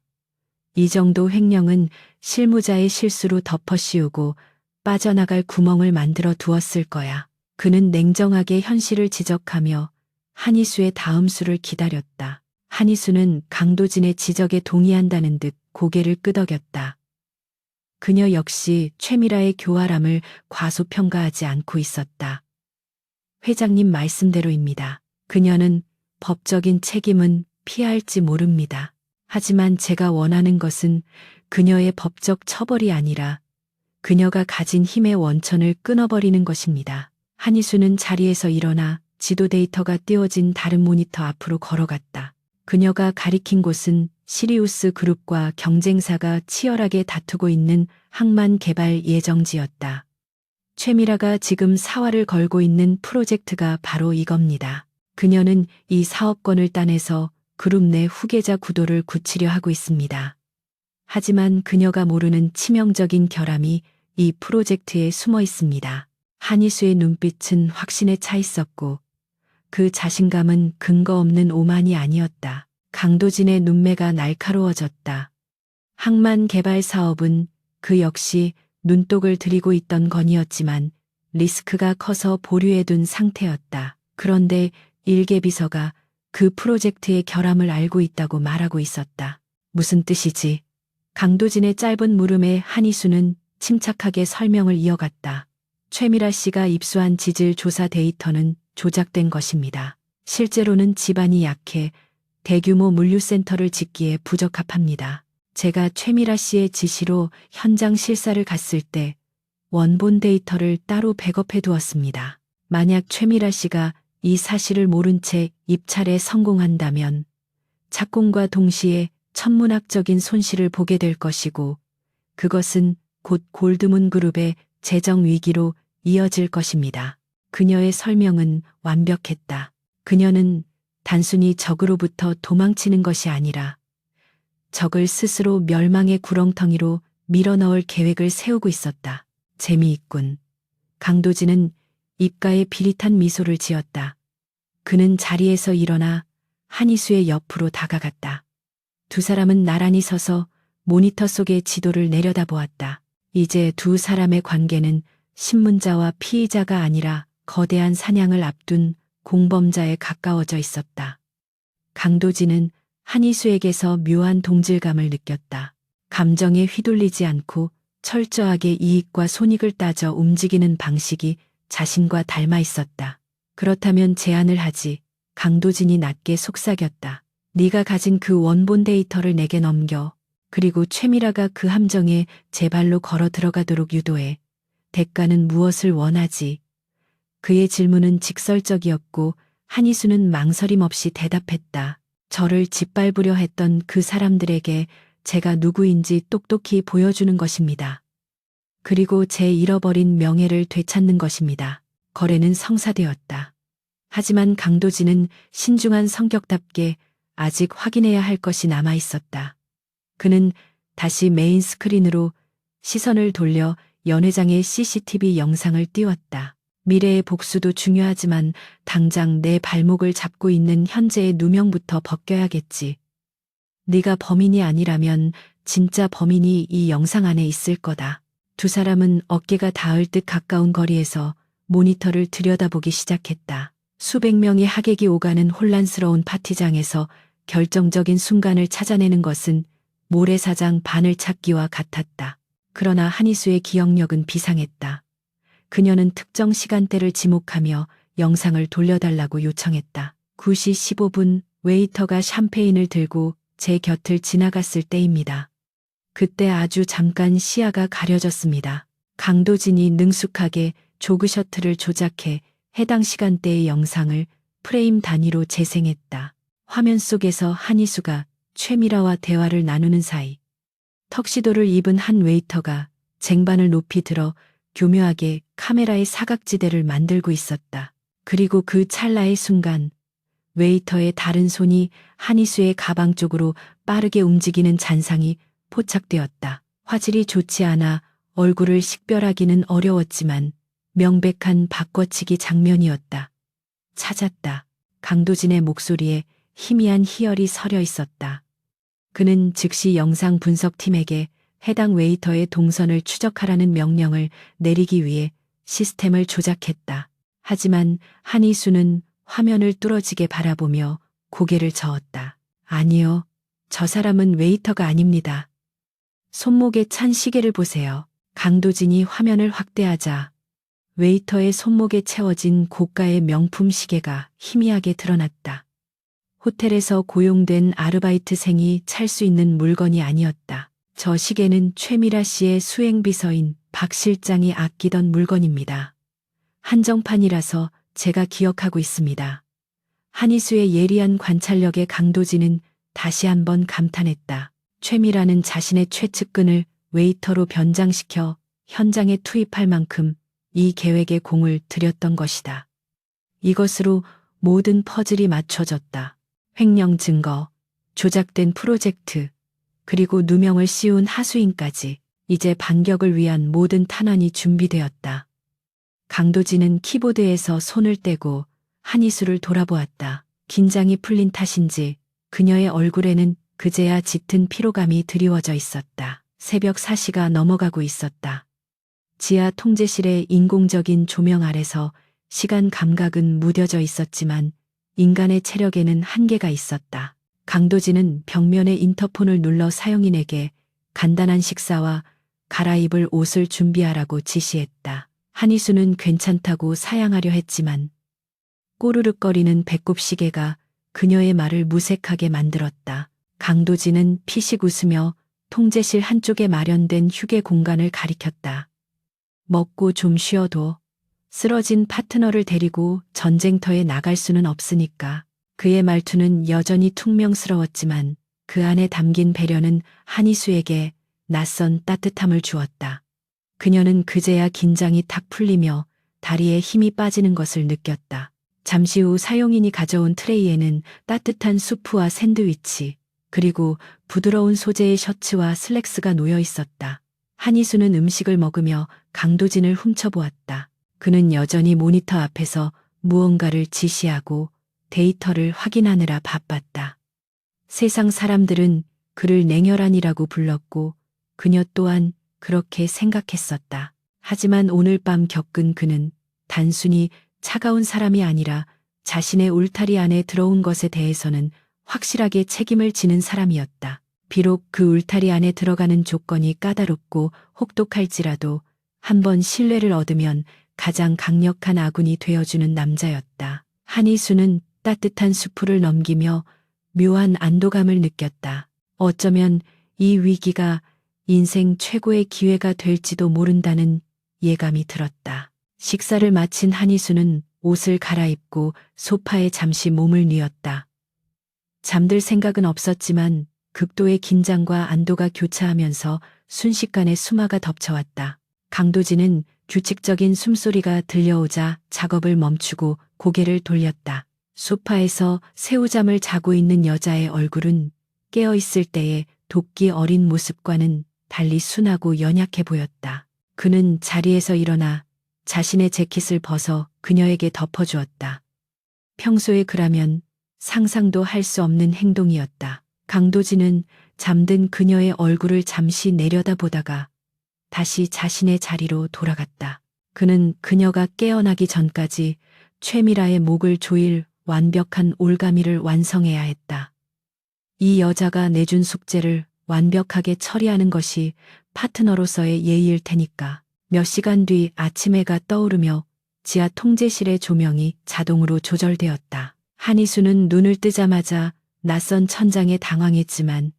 이 정도 횡령은 실무자의 실수로 덮어씌우고 빠져나갈 구멍을 만들어 두었을 거야. 그는 냉정하게 현실을 지적하며 한희수의 다음 수를 기다렸다. 한희수는 강도진의 지적에 동의한다는 듯 고개를 끄덕였다. 그녀 역시 최미라의 교활함을 과소평가하지 않고 있었다. 회장님 말씀대로입니다. 그녀는 법적인 책임은 피할지 모릅니다. 하지만 제가 원하는 것은 그녀의 법적 처벌이 아니라 그녀가 가진 힘의 원천을 끊어버리는 것입니다. 한희수는 자리에서 일어나 지도 데이터가 띄워진 다른 모니터 앞으로 걸어갔다. 그녀가 가리킨 곳은 시리우스 그룹과 경쟁사가 치열하게 다투고 있는 항만 개발 예정지였다. 최미라가 지금 사활을 걸고 있는 프로젝트가 바로 이겁니다. 그녀는 이 사업권을 따내서 그룹 내 후계자 구도를 굳히려 하고 있습니다. 하지만 그녀가 모르는 치명적인 결함이 이 프로젝트에 숨어 있습니다. 한희수의 눈빛은 확신에 차 있었고 그 자신감은 근거 없는 오만이 아니었다. 강도진의 눈매가 날카로워졌다. 항만 개발 사업은 그 역시 눈독을 들이고 있던 건이었지만 리스크가 커서 보류해둔 상태였다. 그런데 일개 비서가 그 프로젝트의 결함을 알고 있다고 말하고 있었다. 무슨 뜻이지? 강도진의 짧은 물음에 한희수는 침착하게 설명을 이어갔다. 최미라 씨가 입수한 지질 조사 데이터는 조작된 것입니다. 실제로는 집안이 약해 대규모 물류센터를 짓기에 부적합합니다. 제가 최미라 씨의 지시로 현장 실사를 갔을 때 원본 데이터를 따로 백업해 두었습니다. 만약 최미라 씨가 이 사실을 모른 채 입찰에 성공한다면 착공과 동시에 천문학적인 손실을 보게 될 것이고 그것은 곧 골드문 그룹의 재정 위기로 이어질 것입니다. 그녀의 설명은 완벽했다. 그녀는 단순히 적으로부터 도망치는 것이 아니라 적을 스스로 멸망의 구렁텅이로 밀어넣을 계획을 세우고 있었다. 재미있군. 강도진은 입가에 비릿한 미소를 지었다. 그는 자리에서 일어나 한희수의 옆으로 다가갔다. 두 사람은 나란히 서서 모니터 속의 지도를 내려다보았다. 이제 두 사람의 관계는 신문자와 피의자가 아니라 거대한 사냥을 앞둔 공범자에 가까워져 있었다. 강도진은 한희수에게서 묘한 동질감을 느꼈다. 감정에 휘둘리지 않고 철저하게 이익과 손익을 따져 움직이는 방식이 자신과 닮아 있었다. 그렇다면 제안을 하지. 강도진이 낮게 속삭였다. 네가 가진 그 원본 데이터를 내게 넘겨. 그리고 최미라가 그 함정에 제 발로 걸어 들어가도록 유도해. 대가는 무엇을 원하지? 그의 질문은 직설적이었고 한희수는 망설임 없이 대답했다. 저를 짓밟으려 했던 그 사람들에게 제가 누구인지 똑똑히 보여주는 것입니다. 그리고 제 잃어버린 명예를 되찾는 것입니다. 거래는 성사되었다. 하지만 강도진은 신중한 성격답게 아직 확인해야 할 것이 남아 있었다. 그는 다시 메인 스크린으로 시선을 돌려 연회장의 CCTV 영상을 띄웠다. 미래의 복수도 중요하지만 당장 내 발목을 잡고 있는 현재의 누명부터 벗겨야겠지. 네가 범인이 아니라면 진짜 범인이 이 영상 안에 있을 거다. 두 사람은 어깨가 닿을 듯 가까운 거리에서 모니터를 들여다보기 시작했다. 수백 명의 하객이 오가는 혼란스러운 파티장에서 결정적인 순간을 찾아내는 것은 모래사장 바늘 찾기와 같았다. 그러나 한희수의 기억력은 비상했다. 그녀는 특정 시간대를 지목하며 영상을 돌려달라고 요청했다. 9시 15분 웨이터가 샴페인을 들고 제 곁을 지나갔을 때입니다. 그때 아주 잠깐 시야가 가려졌습니다. 강도진이 능숙하게 조그 셔틀을 조작해 해당 시간대의 영상을 프레임 단위로 재생했다. 화면 속에서 한희수가 최미라와 대화를 나누는 사이 턱시도를 입은 한 웨이터가 쟁반을 높이 들어 교묘하게 카메라의 사각지대를 만들고 있었다. 그리고 그 찰나의 순간 웨이터의 다른 손이 한희수의 가방 쪽으로 빠르게 움직이는 잔상이 포착되었다. 화질이 좋지 않아 얼굴을 식별하기는 어려웠지만 명백한 바꿔치기 장면이었다. 찾았다. 강도진의 목소리에 희미한 희열이 서려 있었다. 그는 즉시 영상 분석팀에게 해당 웨이터의 동선을 추적하라는 명령을 내리기 위해 시스템을 조작했다. 하지만 한희수는 화면을 뚫어지게 바라보며 고개를 저었다. 아니요. 저 사람은 웨이터가 아닙니다. 손목에 찬 시계를 보세요. 강도진이 화면을 확대하자 웨이터의 손목에 채워진 고가의 명품 시계가 희미하게 드러났다. 호텔에서 고용된 아르바이트생이 찰 수 있는 물건이 아니었다. 저 시계는 최미라 씨의 수행비서인 박 실장이 아끼던 물건입니다. 한정판이라서 제가 기억하고 있습니다. 한희수의 예리한 관찰력에 강도진은 다시 한번 감탄했다. 최미라는 자신의 최측근을 웨이터로 변장시켜 현장에 투입할 만큼 이 계획에 공을 들였던 것이다. 이것으로 모든 퍼즐이 맞춰졌다. 횡령 증거, 조작된 프로젝트, 그리고 누명을 씌운 하수인까지 이제 반격을 위한 모든 탄환이 준비되었다. 강도진은 키보드에서 손을 떼고 한희수를 돌아보았다. 긴장이 풀린 탓인지 그녀의 얼굴에는 그제야 짙은 피로감이 드리워져 있었다. 새벽 4시가 넘어가고 있었다. 지하 통제실의 인공적인 조명 아래서 시간 감각은 무뎌져 있었지만 인간의 체력에는 한계가 있었다. 강도진은 벽면의 인터폰을 눌러 사용인에게 간단한 식사와 갈아입을 옷을 준비하라고 지시했다. 한희수는 괜찮다고 사양하려 했지만 꼬르륵거리는 배꼽 시계가 그녀의 말을 무색하게 만들었다. 강도진은 피식 웃으며 통제실 한쪽에 마련된 휴게 공간을 가리켰다. 먹고 좀 쉬어도 쓰러진 파트너를 데리고 전쟁터에 나갈 수는 없으니까. 그의 말투는 여전히 퉁명스러웠지만 그 안에 담긴 배려는 한희수에게 낯선 따뜻함을 주었다. 그녀는 그제야 긴장이 탁 풀리며 다리에 힘이 빠지는 것을 느꼈다. 잠시 후 사용인이 가져온 트레이에는 따뜻한 수프와 샌드위치, 그리고 부드러운 소재의 셔츠와 슬랙스가 놓여 있었다. 한희수는 음식을 먹으며 강도진을 훔쳐보았다. 그는 여전히 모니터 앞에서 무언가를 지시하고 데이터를 확인하느라 바빴다. 세상 사람들은 그를 냉혈한이라고 불렀고 그녀 또한 그렇게 생각했었다. 하지만 오늘 밤 겪은 그는 단순히 차가운 사람이 아니라 자신의 울타리 안에 들어온 것에 대해서는 확실하게 책임을 지는 사람이었다. 비록 그 울타리 안에 들어가는 조건이 까다롭고 혹독할지라도 한번 신뢰를 얻으면 가장 강력한 아군이 되어주는 남자였다. 한희수는 따뜻한 수프를 넘기며 묘한 안도감을 느꼈다. 어쩌면 이 위기가 인생 최고의 기회가 될지도 모른다는 예감이 들었다. 식사를 마친 한희수는 옷을 갈아입고 소파에 잠시 몸을 뉘었다. 잠들 생각은 없었지만 극도의 긴장과 안도가 교차하면서 순식간에 수마가 덮쳐왔다. 강도진은 규칙적인 숨소리가 들려오자 작업을 멈추고 고개를 돌렸다. 소파에서 새우잠을 자고 있는 여자의 얼굴은 깨어있을 때의 도끼 어린 모습과는 달리 순하고 연약해 보였다. 그는 자리에서 일어나 자신의 재킷을 벗어 그녀에게 덮어주었다. 평소에 그라면 상상도 할 수 없는 행동이었다. 강도진은 잠든 그녀의 얼굴을 잠시 내려다보다가 다시 자신의 자리로 돌아갔다. 그는 그녀가 깨어나기 전까지 최미라의 목을 조일 완벽한 올가미를 완성해야 했다. 이 여자가 내준 숙제를 완벽하게 처리하는 것이 파트너로서의 예의일 테니까. 몇 시간 뒤 아침 해가 떠오르며 지하 통제실의 조명이 자동으로 조절되었다. 한희수는 눈을 뜨자마자 낯선 천장에 당황했지만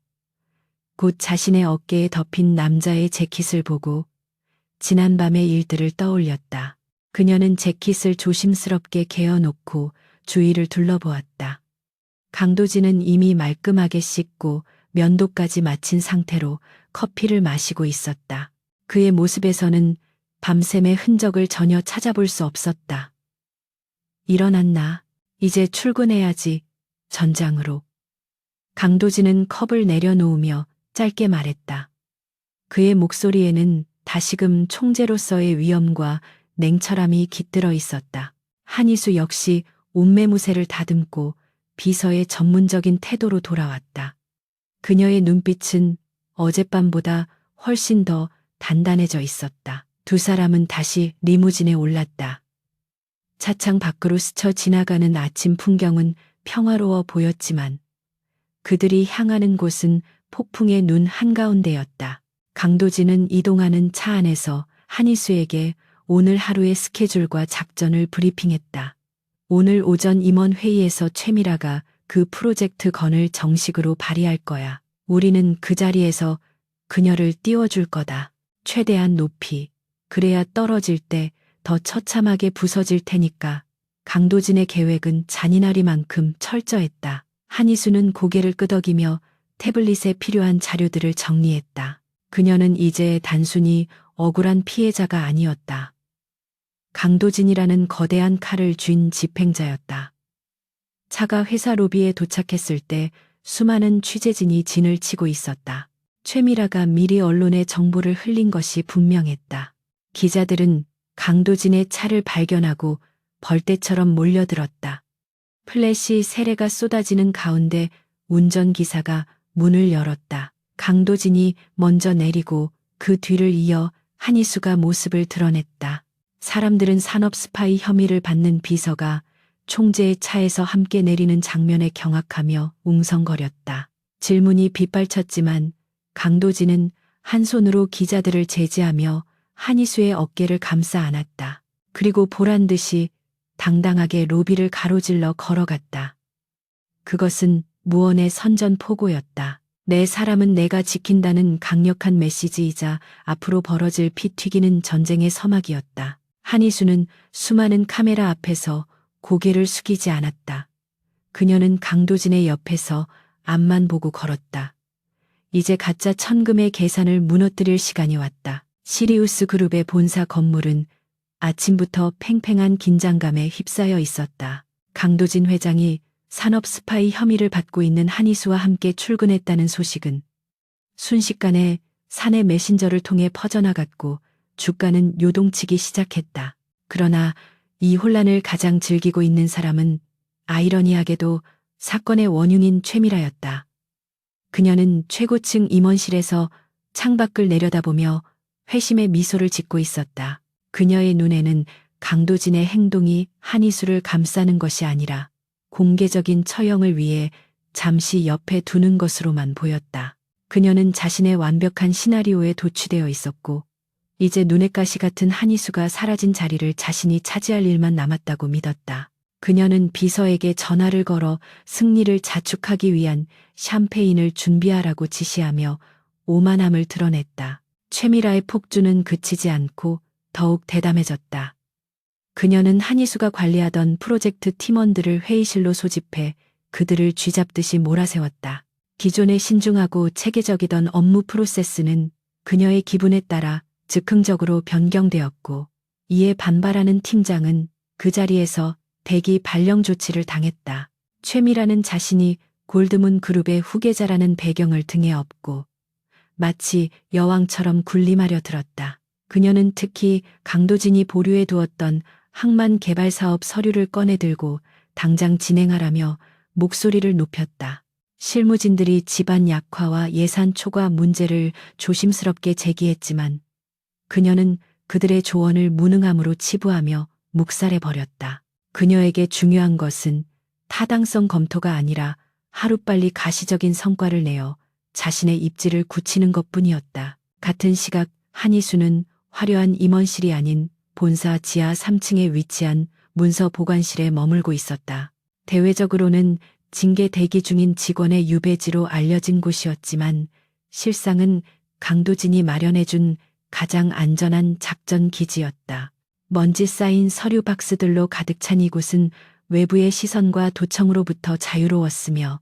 곧 자신의 어깨에 덮인 남자의 재킷을 보고 지난밤의 일들을 떠올렸다. 그녀는 재킷을 조심스럽게 개어놓고 주위를 둘러보았다. 강도진은 이미 말끔하게 씻고 면도까지 마친 상태로 커피를 마시고 있었다. 그의 모습에서는 밤샘의 흔적을 전혀 찾아볼 수 없었다. 일어났나? 이제 출근해야지. 전장으로. 강도진은 컵을 내려놓으며 짧게 말했다. 그의 목소리에는 다시금 총재로서의 위엄과 냉철함이 깃들어 있었다. 한희수 역시 옷매무새를 다듬고 비서의 전문적인 태도로 돌아왔다. 그녀의 눈빛은 어젯밤보다 훨씬 더 단단해져 있었다. 두 사람은 다시 리무진에 올랐다. 차창 밖으로 스쳐 지나가는 아침 풍경은 평화로워 보였지만 그들이 향하는 곳은 폭풍의 눈 한가운데였다. 강도진은 이동하는 차 안에서 한희수에게 오늘 하루의 스케줄과 작전을 브리핑했다. 오늘 오전 임원 회의에서 최미라가 그 프로젝트 건을 정식으로 발의할 거야. 우리는 그 자리에서 그녀를 띄워줄 거다. 최대한 높이. 그래야 떨어질 때 더 처참하게 부서질 테니까. 강도진의 계획은 잔인하리만큼 철저했다. 한희수는 고개를 끄덕이며 태블릿에 필요한 자료들을 정리했다. 그녀는 이제 단순히 억울한 피해자가 아니었다. 강도진이라는 거대한 칼을 쥔 집행자였다. 차가 회사 로비에 도착했을 때 수많은 취재진이 진을 치고 있었다. 최미라가 미리 언론에 정보를 흘린 것이 분명했다. 기자들은 강도진의 차를 발견하고 벌떼처럼 몰려들었다. 플래시 세례가 쏟아지는 가운데 운전기사가 문을 열었다. 강도진이 먼저 내리고 그 뒤를 이어 한희수가 모습을 드러냈다. 사람들은 산업 스파이 혐의를 받는 비서가 총재의 차에서 함께 내리는 장면에 경악하며 웅성거렸다. 질문이 빗발쳤지만 강도진은 한 손으로 기자들을 제지하며 한희수의 어깨를 감싸 안았다. 그리고 보란 듯이 당당하게 로비를 가로질러 걸어갔다. 그것은 무언의 선전포고였다. 내 사람은 내가 지킨다는 강력한 메시지이자 앞으로 벌어질 피 튀기는 전쟁의 서막이었다. 한희수는 수많은 카메라 앞에서 고개를 숙이지 않았다. 그녀는 강도진의 옆에서 앞만 보고 걸었다. 이제 가짜 천금의 계산을 무너뜨릴 시간이 왔다. 시리우스 그룹의 본사 건물은 아침부터 팽팽한 긴장감에 휩싸여 있었다. 강도진 회장이 산업 스파이 혐의를 받고 있는 한희수와 함께 출근했다는 소식은 순식간에 사내 메신저를 통해 퍼져나갔고 주가는 요동치기 시작했다. 그러나 이 혼란을 가장 즐기고 있는 사람은 아이러니하게도 사건의 원흉인 최미라였다. 그녀는 최고층 임원실에서 창밖을 내려다보며 회심의 미소를 짓고 있었다. 그녀의 눈에는 강도진의 행동이 한희수를 감싸는 것이 아니라 공개적인 처형을 위해 잠시 옆에 두는 것으로만 보였다. 그녀는 자신의 완벽한 시나리오에 도취되어 있었고 이제 눈엣 가시 같은 한희수가 사라진 자리를 자신이 차지할 일만 남았다고 믿었다. 그녀는 비서에게 전화를 걸어 승리를 자축하기 위한 샴페인을 준비하라고 지시하며 오만함을 드러냈다. 최미라의 폭주는 그치지 않고 더욱 대담해졌다. 그녀는 한희수가 관리하던 프로젝트 팀원들을 회의실로 소집해 그들을 쥐잡듯이 몰아세웠다. 기존의 신중하고 체계적이던 업무 프로세스는 그녀의 기분에 따라 즉흥적으로 변경되었고 이에 반발하는 팀장은 그 자리에서 대기 발령 조치를 당했다. 최미라는 자신이 골드문 그룹의 후계자라는 배경을 등에 업고 마치 여왕처럼 군림하려 들었다. 그녀는 특히 강도진이 보류해 두었던 항만 개발 사업 서류를 꺼내들고 당장 진행하라며 목소리를 높였다. 실무진들이 집안 약화와 예산 초과 문제를 조심스럽게 제기했지만 그녀는 그들의 조언을 무능함으로 치부하며 묵살해버렸다. 그녀에게 중요한 것은 타당성 검토가 아니라 하루빨리 가시적인 성과를 내어 자신의 입지를 굳히는 것뿐이었다. 같은 시각 한희수는 화려한 임원실이 아닌 본사 지하 3층에 위치한 문서 보관실에 머물고 있었다. 대외적으로는 징계 대기 중인 직원의 유배지로 알려진 곳이었지만 실상은 강도진이 마련해준 가장 안전한 작전 기지였다. 먼지 쌓인 서류 박스들로 가득 찬 이곳은 외부의 시선과 도청으로부터 자유로웠으며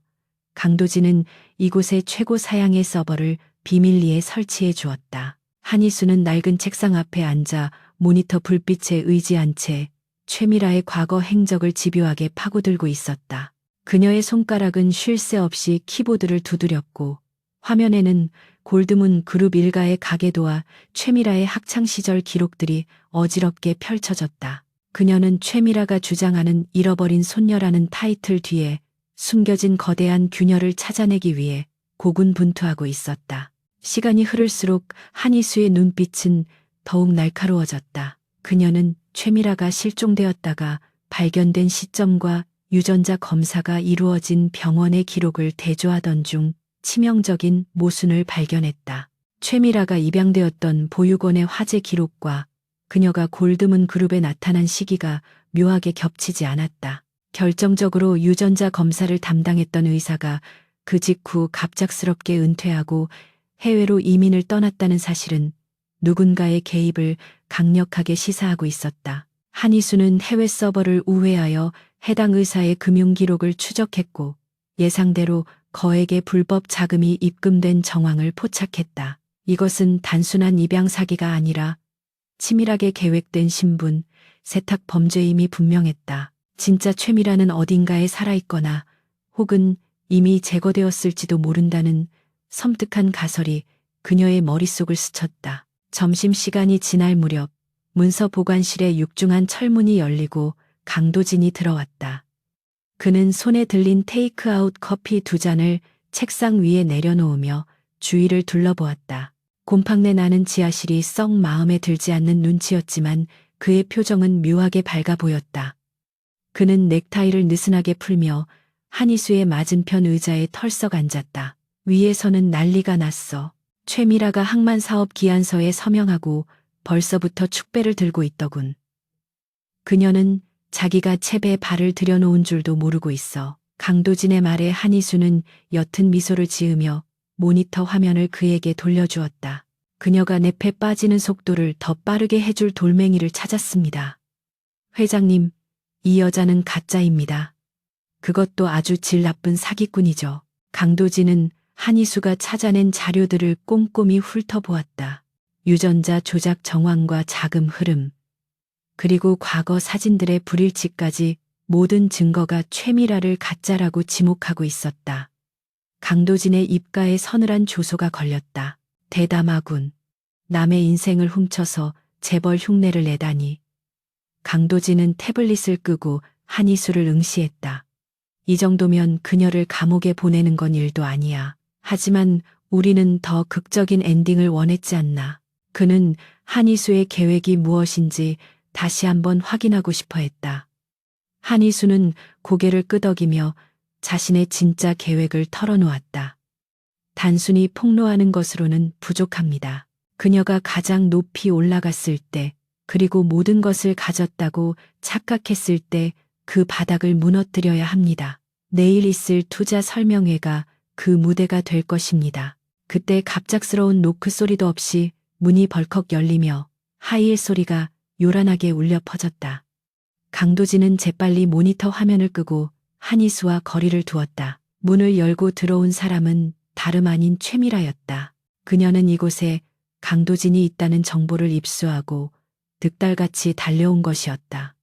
강도진은 이곳의 최고 사양의 서버를 비밀리에 설치해 주었다. 한희수는 낡은 책상 앞에 앉아 모니터 불빛에 의지한 채 최미라의 과거 행적을 집요하게 파고들고 있었다. 그녀의 손가락은 쉴 새 없이 키보드를 두드렸고 화면에는 골드문 그룹 일가의 가계도와 최미라의 학창시절 기록들이 어지럽게 펼쳐졌다. 그녀는 최미라가 주장하는 잃어버린 손녀라는 타이틀 뒤에 숨겨진 거대한 균열을 찾아내기 위해 고군분투하고 있었다. 시간이 흐를수록 한희수의 눈빛은 더욱 날카로워졌다. 그녀는 최미라가 실종되었다가 발견된 시점과 유전자 검사가 이루어진 병원의 기록을 대조하던 중 치명적인 모순을 발견했다. 최미라가 입양되었던 보육원의 화재 기록과 그녀가 골드문 그룹에 나타난 시기가 묘하게 겹치지 않았다. 결정적으로 유전자 검사를 담당했던 의사가 그 직후 갑작스럽게 은퇴하고 해외로 이민을 떠났다는 사실은 누군가의 개입을 강력하게 시사하고 있었다. 한희수는 해외 서버를 우회하여 해당 의사의 금융 기록을 추적했고 예상대로 거액의 불법 자금이 입금된 정황을 포착했다. 이것은 단순한 입양 사기가 아니라 치밀하게 계획된 신분, 세탁 범죄임이 분명했다. 진짜 최미라는 어딘가에 살아있거나 혹은 이미 제거되었을지도 모른다는 섬뜩한 가설이 그녀의 머릿속을 스쳤다. 점심시간이 지날 무렵 문서 보관실에 육중한 철문이 열리고 강도진이 들어왔다. 그는 손에 들린 테이크아웃 커피 2잔을 책상 위에 내려놓으며 주위를 둘러보았다. 곰팡내 나는 지하실이 썩 마음에 들지 않는 눈치였지만 그의 표정은 묘하게 밝아 보였다. 그는 넥타이를 느슨하게 풀며 한희수의 맞은편 의자에 털썩 앉았다. 위에서는 난리가 났어. 최미라가 항만 사업 기한서에 서명하고 벌써부터 축배를 들고 있더군. 그녀는 자기가 채배에 발을 들여놓은 줄도 모르고 있어. 강도진의 말에 한희수는 옅은 미소를 지으며 모니터 화면을 그에게 돌려주었다. 그녀가 늪에 빠지는 속도를 더 빠르게 해줄 돌멩이를 찾았습니다. 회장님, 이 여자는 가짜입니다. 그것도 아주 질 나쁜 사기꾼이죠. 강도진은 한희수가 찾아낸 자료들을 꼼꼼히 훑어보았다. 유전자 조작 정황과 자금 흐름, 그리고 과거 사진들의 불일치까지 모든 증거가 최미라를 가짜라고 지목하고 있었다. 강도진의 입가에 서늘한 조소가 걸렸다. 대담하군. 남의 인생을 훔쳐서 재벌 흉내를 내다니. 강도진은 태블릿을 끄고 한희수를 응시했다. 이 정도면 그녀를 감옥에 보내는 건 일도 아니야. 하지만 우리는 더 극적인 엔딩을 원했지 않나. 그는 한희수의 계획이 무엇인지 다시 한번 확인하고 싶어 했다. 한희수는 고개를 끄덕이며 자신의 진짜 계획을 털어놓았다. 단순히 폭로하는 것으로는 부족합니다. 그녀가 가장 높이 올라갔을 때, 그리고 모든 것을 가졌다고 착각했을 때 그 바닥을 무너뜨려야 합니다. 내일 있을 투자 설명회가 그 무대가 될 것입니다. 그때 갑작스러운 노크 소리도 없이 문이 벌컥 열리며 하이힐 소리가 요란하게 울려 퍼졌다. 강도진은 재빨리 모니터 화면을 끄고 한희수와 거리를 두었다. 문을 열고 들어온 사람은 다름 아닌 최미라였다. 그녀는 이곳에 강도진이 있다는 정보를 입수하고 득달같이 달려온 것이었다.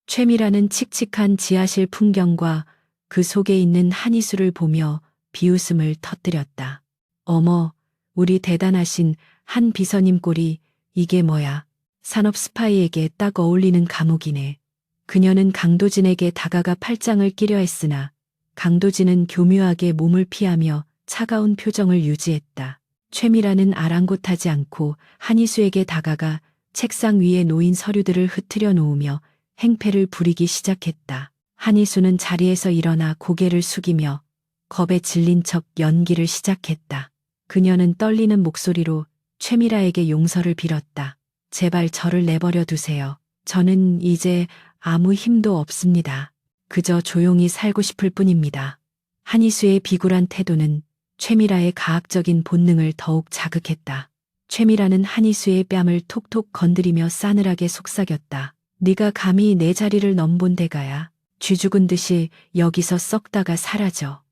최미라는 칙칙한 지하실 풍경과 그 속에 있는 한희수를 보며 비웃음을 터뜨렸다. 어머, 우리 대단하신 한 비서님 꼴이 이게 뭐야. 산업 스파이에게 딱 어울리는 감옥이네. 그녀는 강도진에게 다가가 팔짱을 끼려 했으나 강도진은 교묘하게 몸을 피하며 차가운 표정을 유지했다. 최미라는 아랑곳하지 않고 한희수에게 다가가 책상 위에 놓인 서류들을 흩트려 놓으며 행패를 부리기 시작했다. 한희수는 자리에서 일어나 고개를 숙이며 겁에 질린 척 연기를 시작했다. 그녀는 떨리는 목소리로 최미라에게 용서를 빌었다. 제발 저를 내버려 두세요. 저는 이제 아무 힘도 없습니다. 그저 조용히 살고 싶을 뿐입니다. 한희수의 비굴한 태도는 최미라의 가학적인 본능을 더욱 자극했다. 최미라는 한희수의 뺨을 톡톡 건드리며 싸늘하게 속삭였다. 네가 감히 내 자리를 넘본 데가야. 쥐 죽은 듯이 여기서 썩다가 사라져.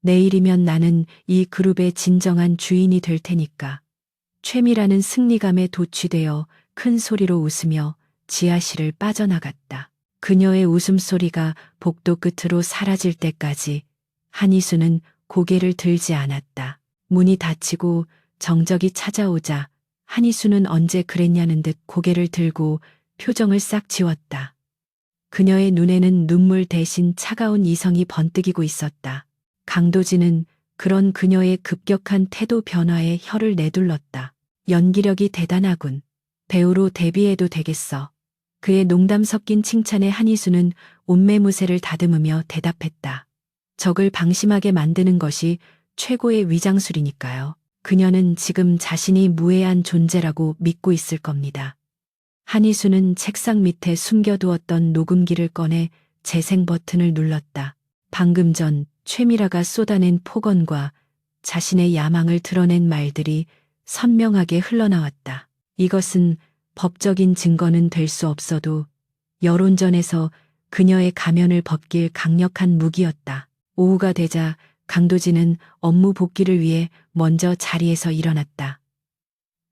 내일이면 나는 이 그룹의 진정한 주인이 될 테니까. 최미라는 승리감에 도취되어 큰 소리로 웃으며 지하실을 빠져나갔다. 그녀의 웃음소리가 복도 끝으로 사라질 때까지 한희수는 고개를 들지 않았다. 문이 닫히고 정적이 찾아오자 한희수는 언제 그랬냐는 듯 고개를 들고 표정을 싹 지웠다. 그녀의 눈에는 눈물 대신 차가운 이성이 번뜩이고 있었다. 강도진은 그런 그녀의 급격한 태도 변화에 혀를 내둘렀다. 연기력이 대단하군. 배우로 데뷔해도 되겠어. 그의 농담 섞인 칭찬에 한희수는 옷매무새를 다듬으며 대답했다. 적을 방심하게 만드는 것이 최고의 위장술이니까요. 그녀는 지금 자신이 무해한 존재라고 믿고 있을 겁니다. 한희수는 책상 밑에 숨겨두었던 녹음기를 꺼내 재생 버튼을 눌렀다. 방금 전 최미라가 쏟아낸 폭언과 자신의 야망을 드러낸 말들이 선명하게 흘러나왔다. 이것은 법적인 증거는 될 수 없어도 여론전에서 그녀의 가면을 벗길 강력한 무기였다. 오후가 되자 강도진은 업무 복귀를 위해 먼저 자리에서 일어났다.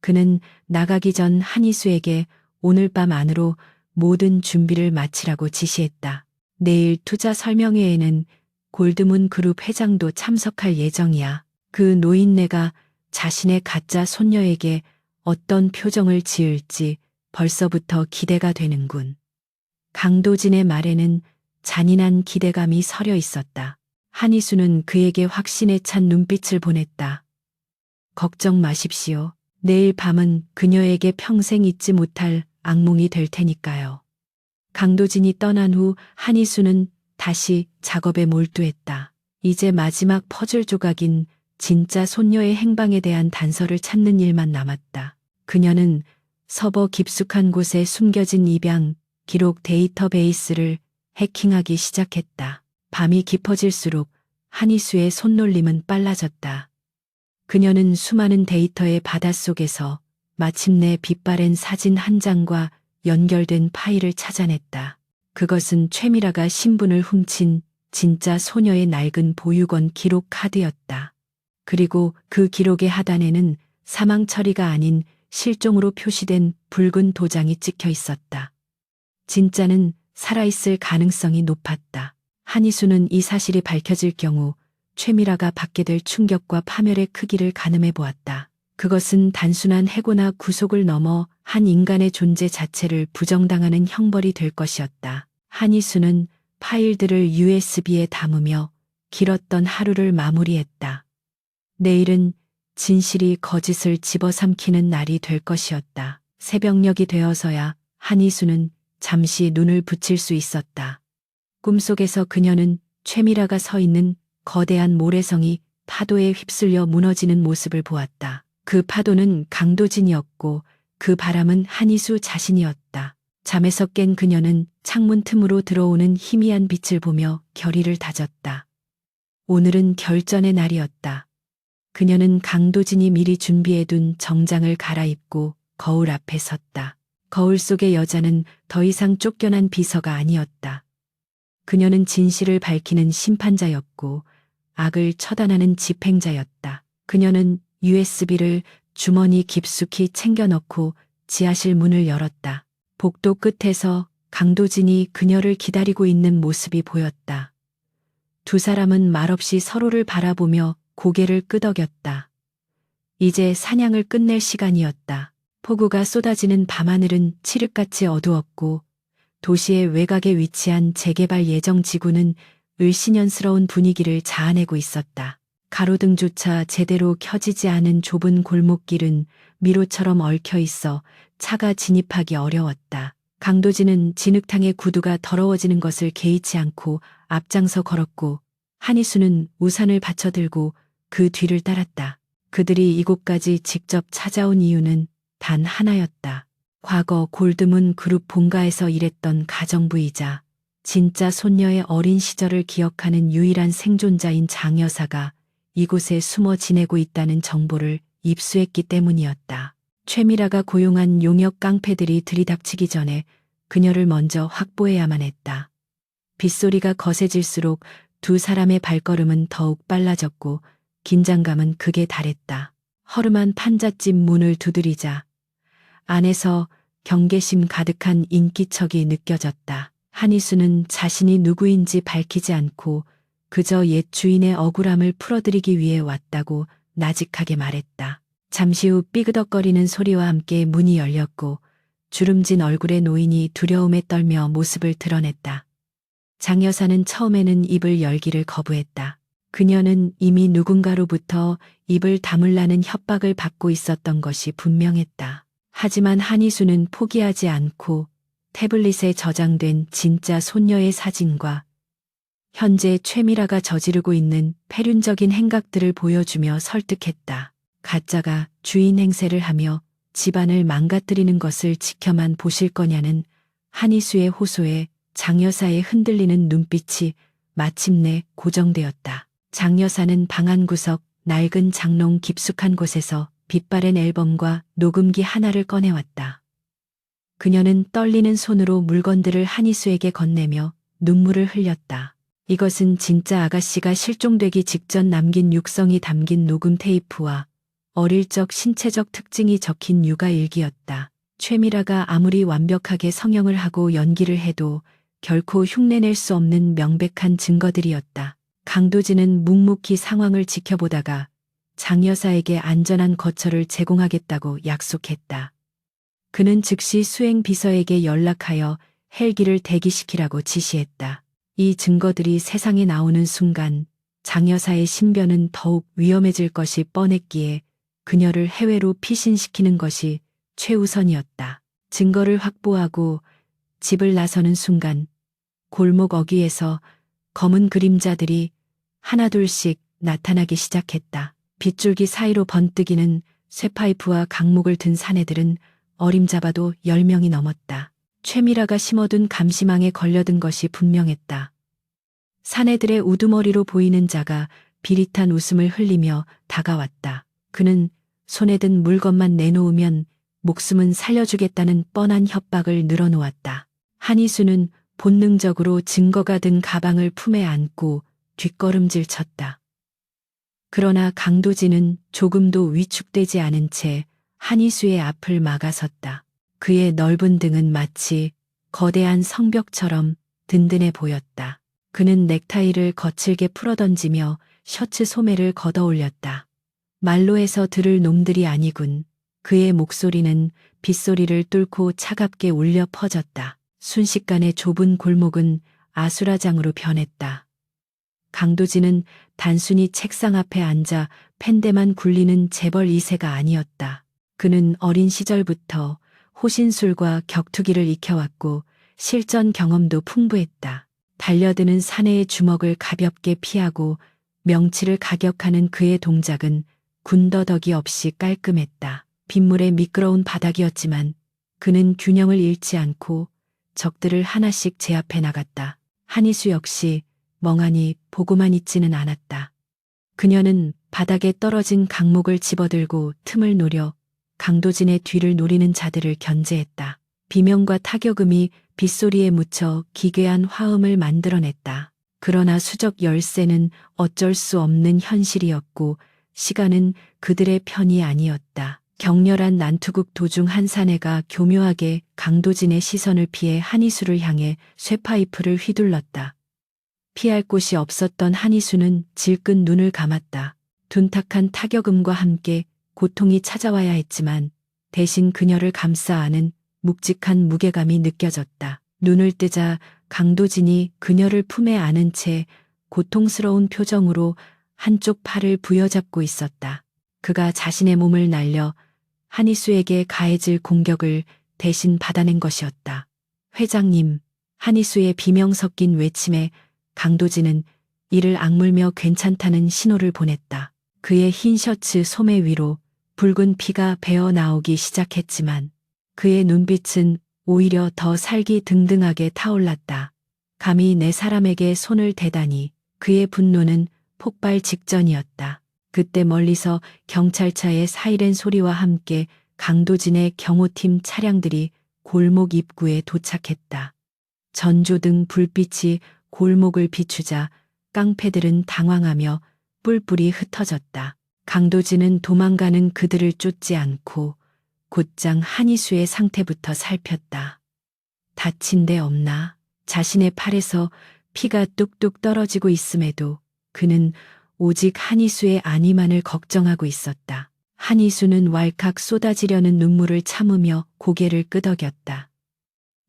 그는 나가기 전 한희수에게 오늘 밤 안으로 모든 준비를 마치라고 지시했다. 내일 투자 설명회에는 골드문 그룹 회장도 참석할 예정이야. 그 노인네가 자신의 가짜 손녀에게 어떤 표정을 지을지 벌써부터 기대가 되는군. 강도진의 말에는 잔인한 기대감이 서려 있었다. 한희수는 그에게 확신에 찬 눈빛을 보냈다. 걱정 마십시오. 내일 밤은 그녀에게 평생 잊지 못할 악몽이 될 테니까요. 강도진이 떠난 후 한희수는 다시 작업에 몰두했다. 이제 마지막 퍼즐 조각인 진짜 손녀의 행방에 대한 단서를 찾는 일만 남았다. 그녀는 서버 깊숙한 곳에 숨겨진 입양, 기록 데이터베이스를 해킹하기 시작했다. 밤이 깊어질수록 한희수의 손놀림은 빨라졌다. 그녀는 수많은 데이터의 바닷속에서 마침내 빛바랜 사진 한 장과 연결된 파일을 찾아냈다. 그것은 최미라가 신분을 훔친 진짜 소녀의 낡은 보육원 기록 카드였다. 그리고 그 기록의 하단에는 사망 처리가 아닌 실종으로 표시된 붉은 도장이 찍혀 있었다. 진짜는 살아있을 가능성이 높았다. 한희수는 이 사실이 밝혀질 경우 최미라가 받게 될 충격과 파멸의 크기를 가늠해 보았다. 그것은 단순한 해고나 구속을 넘어 한 인간의 존재 자체를 부정당하는 형벌이 될 것이었다. 한희수는 파일들을 USB에 담으며 길었던 하루를 마무리했다. 내일은 진실이 거짓을 집어삼키는 날이 될 것이었다. 새벽녘이 되어서야 한희수는 잠시 눈을 붙일 수 있었다. 꿈속에서 그녀는 최미라가 서 있는 거대한 모래성이 파도에 휩쓸려 무너지는 모습을 보았다. 그 파도는 강도진이었고 그 바람은 한희수 자신이었다. 잠에서 깬 그녀는 창문 틈으로 들어오는 희미한 빛을 보며 결의를 다졌다. 오늘은 결전의 날이었다. 그녀는 강도진이 미리 준비해둔 정장을 갈아입고 거울 앞에 섰다. 거울 속의 여자는 더 이상 쫓겨난 비서가 아니었다. 그녀는 진실을 밝히는 심판자였고 악을 처단하는 집행자였다. 그녀는 USB를 주머니 깊숙이 챙겨 넣고 지하실 문을 열었다. 복도 끝에서 강도진이 그녀를 기다리고 있는 모습이 보였다. 두 사람은 말없이 서로를 바라보며 고개를 끄덕였다. 이제 사냥을 끝낼 시간이었다. 폭우가 쏟아지는 밤하늘은 칠흑같이 어두웠고 도시의 외곽에 위치한 재개발 예정 지구는 을씨년스러운 분위기를 자아내고 있었다. 가로등조차 제대로 켜지지 않은 좁은 골목길은 미로처럼 얽혀 있어 차가 진입하기 어려웠다. 강도진은 진흙탕의 구두가 더러워지는 것을 개의치 않고 앞장서 걸었고 한희수는 우산을 받쳐들고 그 뒤를 따랐다. 그들이 이곳까지 직접 찾아온 이유는 단 하나였다. 과거 골드문 그룹 본가에서 일했던 가정부이자 진짜 손녀의 어린 시절을 기억하는 유일한 생존자인 장 여사가 이곳에 숨어 지내고 있다는 정보를 입수했기 때문이었다. 최미라가 고용한 용역 깡패들이 들이닥치기 전에 그녀를 먼저 확보해야만 했다. 빗소리가 거세질수록 두 사람의 발걸음은 더욱 빨라졌고 긴장감은 극에 달했다. 허름한 판잣집 문을 두드리자 안에서 경계심 가득한 인기척이 느껴졌다. 한희수는 자신이 누구인지 밝히지 않고 그저 옛 주인의 억울함을 풀어드리기 위해 왔다고 나직하게 말했다. 잠시 후 삐그덕거리는 소리와 함께 문이 열렸고 주름진 얼굴의 노인이 두려움에 떨며 모습을 드러냈다. 장 여사는 처음에는 입을 열기를 거부했다. 그녀는 이미 누군가로부터 입을 다물라는 협박을 받고 있었던 것이 분명했다. 하지만 한희수는 포기하지 않고 태블릿에 저장된 진짜 손녀의 사진과 현재 최미라가 저지르고 있는 폐륜적인 행각들을 보여주며 설득했다. 가짜가 주인 행세를 하며 집안을 망가뜨리는 것을 지켜만 보실 거냐는 한희수의 호소에 장 여사의 흔들리는 눈빛이 마침내 고정되었다. 장 여사는 방 한구석 낡은 장롱 깊숙한 곳에서 빛바랜 앨범과 녹음기 하나를 꺼내왔다. 그녀는 떨리는 손으로 물건들을 한희수에게 건네며 눈물을 흘렸다. 이것은 진짜 아가씨가 실종되기 직전 남긴 육성이 담긴 녹음 테이프와 어릴 적 신체적 특징이 적힌 육아일기였다. 최미라가 아무리 완벽하게 성형을 하고 연기를 해도 결코 흉내낼 수 없는 명백한 증거들이었다. 강도진은 묵묵히 상황을 지켜보다가 장 여사에게 안전한 거처를 제공하겠다고 약속했다. 그는 즉시 수행 비서에게 연락하여 헬기를 대기시키라고 지시했다. 이 증거들이 세상에 나오는 순간 장 여사의 신변은 더욱 위험해질 것이 뻔했기에 그녀를 해외로 피신시키는 것이 최우선이었다. 증거를 확보하고 집을 나서는 순간 골목 어귀에서 검은 그림자들이 하나둘씩 나타나기 시작했다. 빗줄기 사이로 번뜩이는 쇠파이프와 강목을 든 사내들은 어림잡아도 10명이 넘었다. 최미라가 심어둔 감시망에 걸려든 것이 분명했다. 사내들의 우두머리로 보이는 자가 비릿한 웃음을 흘리며 다가왔다. 그는 손에 든 물건만 내놓으면 목숨은 살려주겠다는 뻔한 협박을 늘어놓았다. 한희수는 본능적으로 증거가 든 가방을 품에 안고 뒷걸음질 쳤다. 그러나 강도진은 조금도 위축되지 않은 채 한희수의 앞을 막아섰다. 그의 넓은 등은 마치 거대한 성벽처럼 든든해 보였다. 그는 넥타이를 거칠게 풀어던지며 셔츠 소매를 걷어올렸다. 말로 해서 들을 놈들이 아니군. 그의 목소리는 빗소리를 뚫고 차갑게 울려 퍼졌다. 순식간에 좁은 골목은 아수라장으로 변했다. 강도진은 단순히 책상 앞에 앉아 펜대만 굴리는 재벌 2세가 아니었다. 그는 어린 시절부터 호신술과 격투기를 익혀왔고 실전 경험도 풍부했다. 달려드는 사내의 주먹을 가볍게 피하고 명치를 가격하는 그의 동작은 군더더기 없이 깔끔했다. 빗물에 미끄러운 바닥이었지만 그는 균형을 잃지 않고 적들을 하나씩 제압해 나갔다. 한희수 역시 멍하니 보고만 있지는 않았다. 그녀는 바닥에 떨어진 강목을 집어들고 틈을 노려 강도진의 뒤를 노리는 자들을 견제했다. 비명과 타격음이 빗소리에 묻혀 기괴한 화음을 만들어냈다. 그러나 수적 열쇠는 어쩔 수 없는 현실이었고 시간은 그들의 편이 아니었다. 격렬한 난투극 도중 한 사내가 교묘하게 강도진의 시선을 피해 한희수를 향해 쇠파이프를 휘둘렀다. 피할 곳이 없었던 한희수는 질끈 눈을 감았다. 둔탁한 타격음과 함께 고통이 찾아와야 했지만 대신 그녀를 감싸 안은 묵직한 무게감이 느껴졌다. 눈을 뜨자 강도진이 그녀를 품에 안은 채 고통스러운 표정으로 한쪽 팔을 부여잡고 있었다. 그가 자신의 몸을 날려 한희수에게 가해질 공격을 대신 받아낸 것이었다. 회장님, 한희수의 비명 섞인 외침에 강도진은 이를 악물며 괜찮다는 신호를 보냈다. 그의 흰 셔츠 소매 위로 붉은 피가 배어 나오기 시작했지만 그의 눈빛은 오히려 더 살기등등하게 타올랐다. 감히 내 사람에게 손을 대다니. 그의 분노는 폭발 직전이었다. 그때 멀리서 경찰차의 사이렌 소리와 함께 강도진의 경호팀 차량들이 골목 입구에 도착했다. 전조등 불빛이 골목을 비추자 깡패들은 당황하며 뿔뿔이 흩어졌다. 강도진은 도망가는 그들을 쫓지 않고 곧장 한희수의 상태부터 살폈다. 다친 데 없나? 자신의 팔에서 피가 뚝뚝 떨어지고 있음에도 그는 오직 한희수의 안위만을 걱정하고 있었다. 한희수는 왈칵 쏟아지려는 눈물을 참으며 고개를 끄덕였다.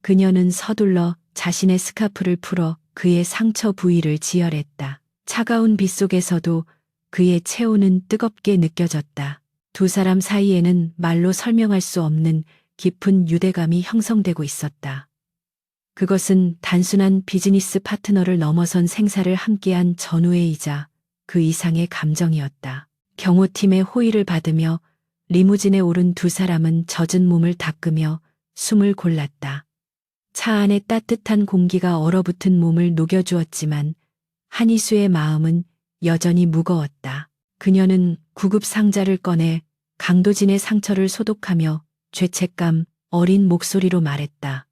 그녀는 서둘러 자신의 스카프를 풀어 그의 상처 부위를 지혈했다. 차가운 빗속에서도 그의 체온은 뜨겁게 느껴졌다. 두 사람 사이에는 말로 설명할 수 없는 깊은 유대감이 형성되고 있었다. 그것은 단순한 비즈니스 파트너를 넘어선 생사를 함께한 전우애이자 그 이상의 감정이었다. 경호팀의 호의를 받으며 리무진에 오른 두 사람은 젖은 몸을 닦으며 숨을 골랐다. 차 안의 따뜻한 공기가 얼어붙은 몸을 녹여주었지만 한희수의 마음은 여전히 무거웠다. 그녀는 구급 상자를 꺼내 강도진의 상처를 소독하며 죄책감 어린 목소리로 말했다.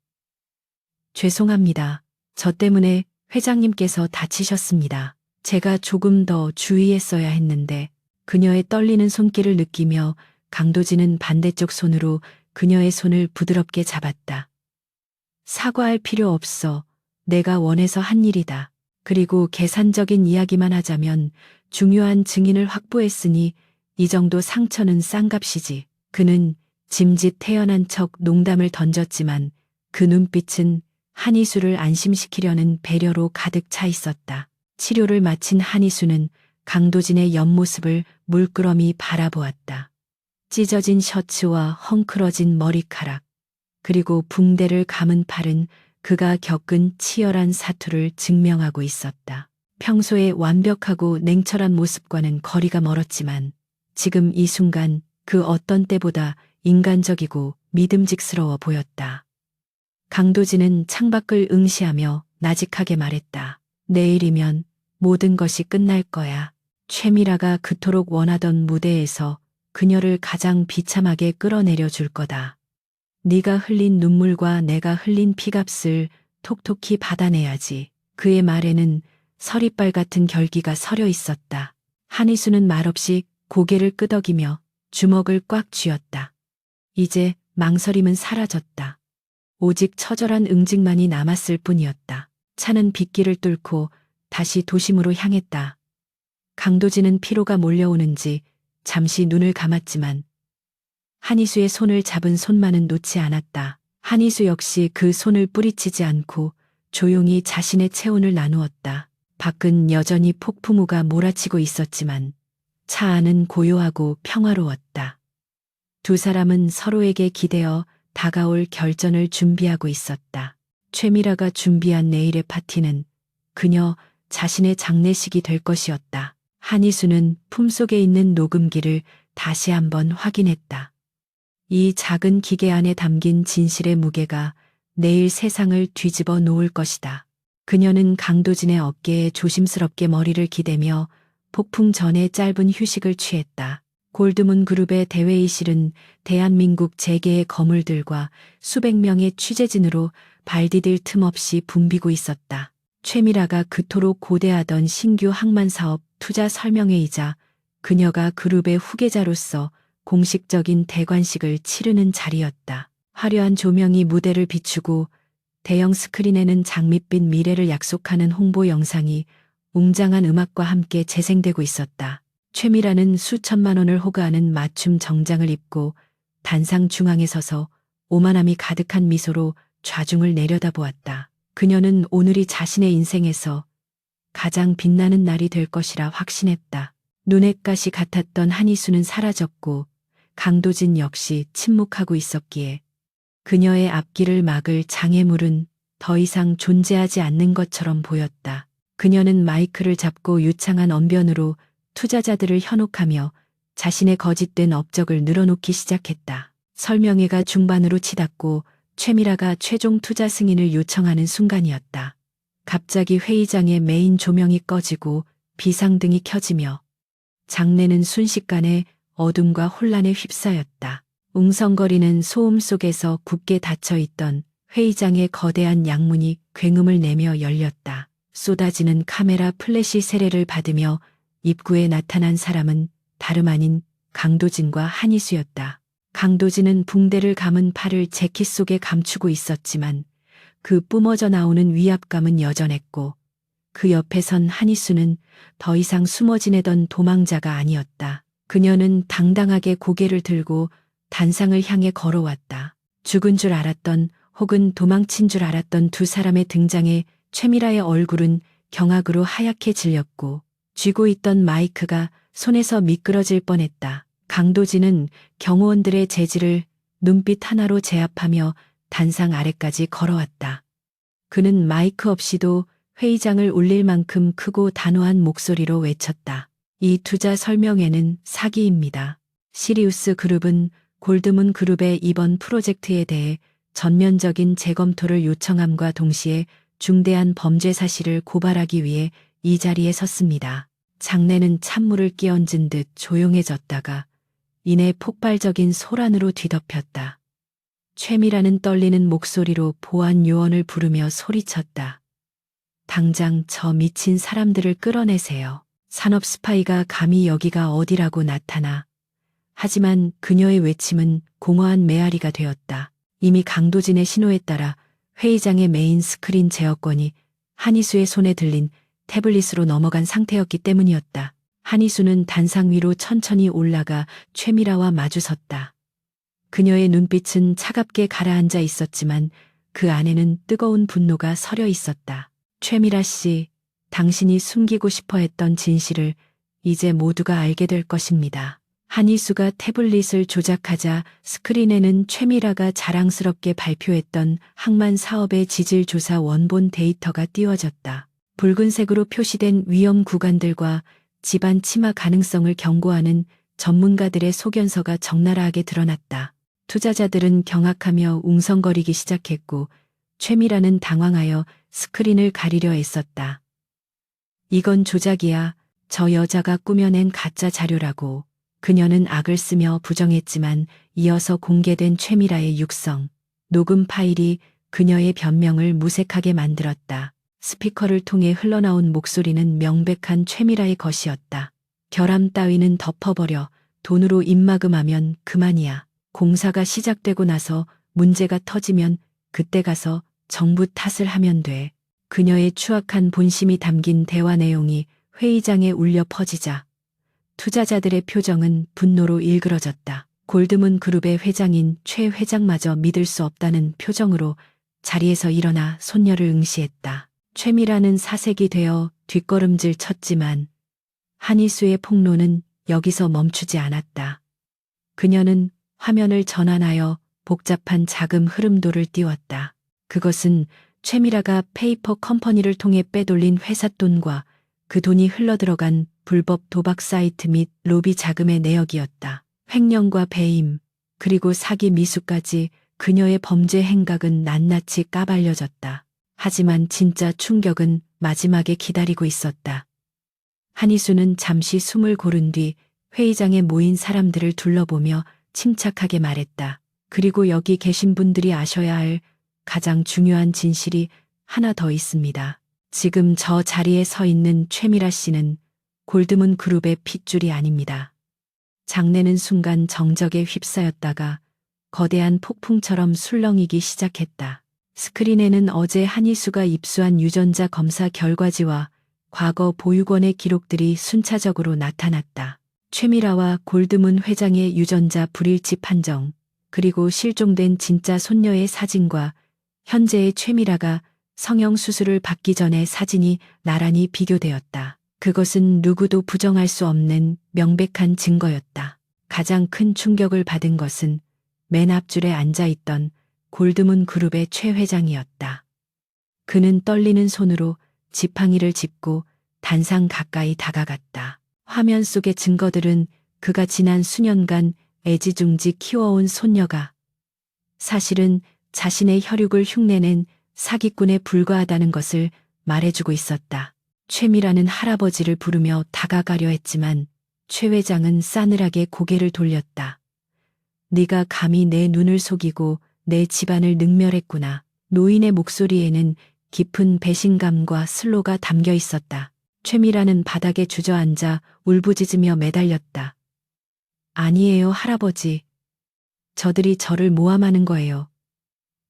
죄송합니다. 저 때문에 회장님께서 다치셨습니다. 제가 조금 더 주의했어야 했는데. 그녀의 떨리는 손길을 느끼며 강도진은 반대쪽 손으로 그녀의 손을 부드럽게 잡았다. 사과할 필요 없어. 내가 원해서 한 일이다. 그리고 계산적인 이야기만 하자면 중요한 증인을 확보했으니 이 정도 상처는 싼값이지. 그는 짐짓 태연한 척 농담을 던졌지만 그 눈빛은 한희수를 안심시키려는 배려로 가득 차 있었다. 치료를 마친 한희수는 강도진의 옆모습을 물끄러미 바라보았다. 찢어진 셔츠와 헝클어진 머리카락, 그리고 붕대를 감은 팔은 그가 겪은 치열한 사투를 증명하고 있었다. 평소에 완벽하고 냉철한 모습과는 거리가 멀었지만 지금 이 순간 그 어떤 때보다 인간적이고 믿음직스러워 보였다. 강도진은 창밖을 응시하며 나직하게 말했다. 내일이면 모든 것이 끝날 거야. 최미라가 그토록 원하던 무대에서 그녀를 가장 비참하게 끌어내려 줄 거다. 네가 흘린 눈물과 내가 흘린 피값을 톡톡히 받아내야지. 그의 말에는 서리빨 같은 결기가 서려 있었다. 한희수는 말없이 고개를 끄덕이며 주먹을 꽉 쥐었다. 이제 망설임은 사라졌다. 오직 처절한 응징만이 남았을 뿐이었다. 차는 빗길을 뚫고 다시 도심으로 향했다. 강도진은 피로가 몰려오는지 잠시 눈을 감았지만 한희수의 손을 잡은 손만은 놓지 않았다. 한희수 역시 그 손을 뿌리치지 않고 조용히 자신의 체온을 나누었다. 밖은 여전히 폭풍우가 몰아치고 있었지만 차 안은 고요하고 평화로웠다. 두 사람은 서로에게 기대어 다가올 결전을 준비하고 있었다. 최미라가 준비한 내일의 파티는 그녀 자신의 장례식이 될 것이었다. 한희수는 품속에 있는 녹음기를 다시 한번 확인했다. 이 작은 기계 안에 담긴 진실의 무게가 내일 세상을 뒤집어 놓을 것이다. 그녀는 강도진의 어깨에 조심스럽게 머리를 기대며 폭풍 전에 짧은 휴식을 취했다. 골드문 그룹의 대회의실은 대한민국 재계의 거물들과 수백 명의 취재진으로 발디딜 틈 없이 붐비고 있었다. 최미라가 그토록 고대하던 신규 항만 사업 투자 설명회이자 그녀가 그룹의 후계자로서 공식적인 대관식을 치르는 자리였다. 화려한 조명이 무대를 비추고 대형 스크린에는 장밋빛 미래를 약속하는 홍보 영상이 웅장한 음악과 함께 재생되고 있었다. 최미라는 수천만 원을 호가하는 맞춤 정장을 입고 단상 중앙에 서서 오만함이 가득한 미소로 좌중을 내려다보았다. 그녀는 오늘이 자신의 인생에서 가장 빛나는 날이 될 것이라 확신했다. 눈엣 가시 같았던 한희수는 사라졌고 강도진 역시 침묵하고 있었기에 그녀의 앞길을 막을 장애물은 더 이상 존재하지 않는 것처럼 보였다. 그녀는 마이크를 잡고 유창한 언변으로 투자자들을 현혹하며 자신의 거짓된 업적을 늘어놓기 시작했다. 설명회가 중반으로 치닫고 최미라가 최종 투자 승인을 요청하는 순간이었다. 갑자기 회의장의 메인 조명이 꺼지고 비상등이 켜지며 장내는 순식간에 어둠과 혼란에 휩싸였다. 웅성거리는 소음 속에서 굳게 닫혀있던 회의장의 거대한 양문이 굉음을 내며 열렸다. 쏟아지는 카메라 플래시 세례를 받으며 입구에 나타난 사람은 다름 아닌 강도진과 한희수였다. 강도진은 붕대를 감은 팔을 재킷 속에 감추고 있었지만 그 뿜어져 나오는 위압감은 여전했고 그 옆에 선 한희수는 더 이상 숨어 지내던 도망자가 아니었다. 그녀는 당당하게 고개를 들고 단상을 향해 걸어왔다. 죽은 줄 알았던 혹은 도망친 줄 알았던 두 사람의 등장에 최미라의 얼굴은 경악으로 하얗게 질렸고 쥐고 있던 마이크가 손에서 미끄러질 뻔했다. 강도진은 경호원들의 제지를 눈빛 하나로 제압하며 단상 아래까지 걸어왔다. 그는 마이크 없이도 회의장을 울릴 만큼 크고 단호한 목소리로 외쳤다. 이 투자 설명회는 사기입니다. 시리우스 그룹은 골드문 그룹의 이번 프로젝트에 대해 전면적인 재검토를 요청함과 동시에 중대한 범죄 사실을 고발하기 위해 이 자리에 섰습니다. 장내는 찬물을 끼얹은 듯 조용해졌다가 이내 폭발적인 소란으로 뒤덮였다. 최미라는 떨리는 목소리로 보안 요원을 부르며 소리쳤다. 당장 저 미친 사람들을 끌어내세요. 산업 스파이가 감히 여기가 어디라고 나타나. 하지만 그녀의 외침은 공허한 메아리가 되었다. 이미 강도진의 신호에 따라 회의장의 메인 스크린 제어권이 한희수의 손에 들린 태블릿으로 넘어간 상태였기 때문이었다. 한희수는 단상 위로 천천히 올라가 최미라와 마주섰다. 그녀의 눈빛은 차갑게 가라앉아 있었지만 그 안에는 뜨거운 분노가 서려 있었다. 최미라 씨, 당신이 숨기고 싶어 했던 진실을 이제 모두가 알게 될 것입니다. 한희수가 태블릿을 조작하자 스크린에는 최미라가 자랑스럽게 발표했던 항만 사업의 지질조사 원본 데이터가 띄워졌다. 붉은색으로 표시된 위험 구간들과 집안 침하 가능성을 경고하는 전문가들의 소견서가 적나라하게 드러났다. 투자자들은 경악하며 웅성거리기 시작했고 최미라는 당황하여 스크린을 가리려 애썼다. 이건 조작이야. 저 여자가 꾸며낸 가짜 자료라고. 그녀는 악을 쓰며 부정했지만 이어서 공개된 최미라의 육성, 녹음 파일이 그녀의 변명을 무색하게 만들었다. 스피커를 통해 흘러나온 목소리는 명백한 최미라의 것이었다. 결함 따위는 덮어버려. 돈으로 입막음하면 그만이야. 공사가 시작되고 나서 문제가 터지면 그때 가서 정부 탓을 하면 돼. 그녀의 추악한 본심이 담긴 대화 내용이 회의장에 울려 퍼지자 투자자들의 표정은 분노로 일그러졌다. 골드문 그룹의 회장인 최 회장마저 믿을 수 없다는 표정으로 자리에서 일어나 손녀를 응시했다. 최미라는 사색이 되어 뒷걸음질 쳤지만 한희수의 폭로는 여기서 멈추지 않았다. 그녀는 화면을 전환하여 복잡한 자금 흐름도를 띄웠다. 그것은 최미라가 페이퍼 컴퍼니를 통해 빼돌린 회사 돈과 그 돈이 흘러들어간 불법 도박 사이트 및 로비 자금의 내역이었다. 횡령과 배임, 그리고 사기 미수까지 그녀의 범죄 행각은 낱낱이 까발려졌다. 하지만 진짜 충격은 마지막에 기다리고 있었다. 한희수는 잠시 숨을 고른 뒤 회의장에 모인 사람들을 둘러보며 침착하게 말했다. 그리고 여기 계신 분들이 아셔야 할 가장 중요한 진실이 하나 더 있습니다. 지금 저 자리에 서 있는 최미라 씨는 골드문 그룹의 핏줄이 아닙니다. 장내는 순간 정적에 휩싸였다가 거대한 폭풍처럼 술렁이기 시작했다. 스크린에는 어제 한희수가 입수한 유전자 검사 결과지와 과거 보육원의 기록들이 순차적으로 나타났다. 최미라와 골드문 회장의 유전자 불일치 판정, 그리고 실종된 진짜 손녀의 사진과 현재의 최미라가 성형수술을 받기 전의 사진이 나란히 비교되었다. 그것은 누구도 부정할 수 없는 명백한 증거였다. 가장 큰 충격을 받은 것은 맨 앞줄에 앉아있던 골드문 그룹의 최 회장이었다. 그는 떨리는 손으로 지팡이를 짚고 단상 가까이 다가갔다. 화면 속의 증거들은 그가 지난 수년간 애지중지 키워온 손녀가 사실은 자신의 혈육을 흉내낸 사기꾼에 불과하다는 것을 말해주고 있었다. 최미라는 할아버지를 부르며 다가가려 했지만 최 회장은 싸늘하게 고개를 돌렸다. 네가 감히 내 눈을 속이고 내 집안을 능멸했구나. 노인의 목소리에는 깊은 배신감과 슬로가 담겨 있었다. 최미라는 바닥에 주저앉아 울부짖으며 매달렸다. 아니에요, 할아버지. 저들이 저를 모함하는 거예요.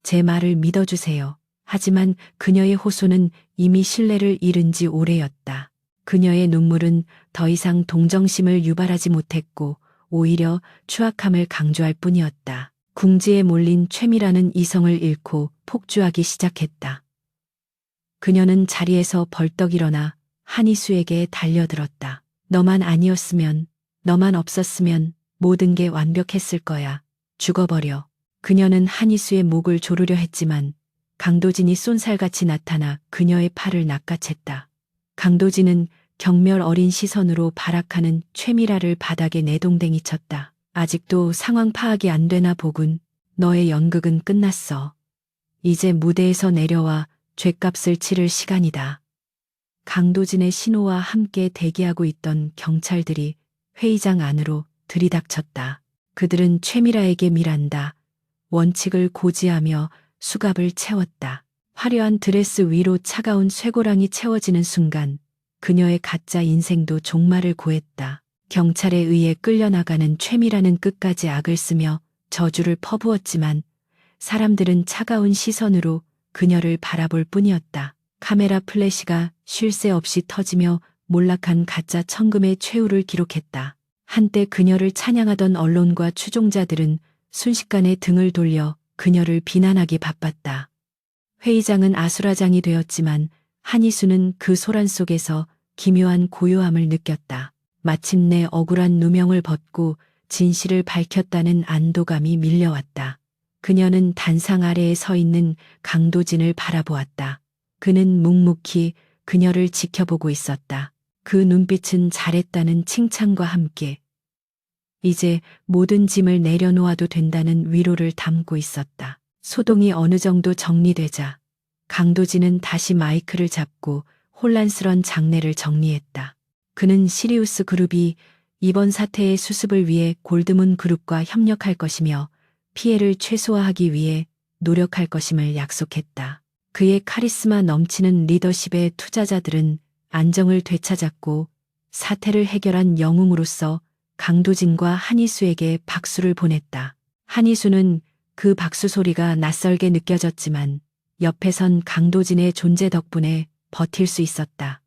제 말을 믿어주세요. 하지만 그녀의 호소는 이미 신뢰를 잃은 지 오래였다. 그녀의 눈물은 더 이상 동정심을 유발하지 못했고 오히려 추악함을 강조할 뿐이었다. 궁지에 몰린 최미라는 이성을 잃고 폭주하기 시작했다. 그녀는 자리에서 벌떡 일어나 한희수에게 달려들었다. 너만 아니었으면, 너만 없었으면 모든 게 완벽했을 거야. 죽어버려. 그녀는 한희수의 목을 조르려 했지만 강도진이 쏜살같이 나타나 그녀의 팔을 낚아챘다. 강도진은 경멸 어린 시선으로 발악하는 최미라를 바닥에 내동댕이 쳤다. 아직도 상황 파악이 안 되나 보군. 너의 연극은 끝났어. 이제 무대에서 내려와 죗값을 치를 시간이다. 강도진의 신호와 함께 대기하고 있던 경찰들이 회의장 안으로 들이닥쳤다. 그들은 최미라에게 밀한다. 원칙을 고지하며 수갑을 채웠다. 화려한 드레스 위로 차가운 쇠고랑이 채워지는 순간 그녀의 가짜 인생도 종말을 고했다. 경찰에 의해 끌려나가는 최미라는 끝까지 악을 쓰며 저주를 퍼부었지만 사람들은 차가운 시선으로 그녀를 바라볼 뿐이었다. 카메라 플래시가 쉴 새 없이 터지며 몰락한 가짜 천금의 최후를 기록했다. 한때 그녀를 찬양하던 언론과 추종자들은 순식간에 등을 돌려 그녀를 비난하기 바빴다. 회의장은 아수라장이 되었지만 한희수는 그 소란 속에서 기묘한 고요함을 느꼈다. 마침내 억울한 누명을 벗고 진실을 밝혔다는 안도감이 밀려왔다. 그녀는 단상 아래에 서 있는 강도진을 바라보았다. 그는 묵묵히 그녀를 지켜보고 있었다. 그 눈빛은 잘했다는 칭찬과 함께 이제 모든 짐을 내려놓아도 된다는 위로를 담고 있었다. 소동이 어느 정도 정리되자 강도진은 다시 마이크를 잡고 혼란스런 장례를 정리했다. 그는 시리우스 그룹이 이번 사태의 수습을 위해 골드문 그룹과 협력할 것이며 피해를 최소화하기 위해 노력할 것임을 약속했다. 그의 카리스마 넘치는 리더십에 투자자들은 안정을 되찾았고 사태를 해결한 영웅으로서 강도진과 한희수에게 박수를 보냈다. 한희수는 그 박수 소리가 낯설게 느껴졌지만 옆에선 강도진의 존재 덕분에 버틸 수 있었다.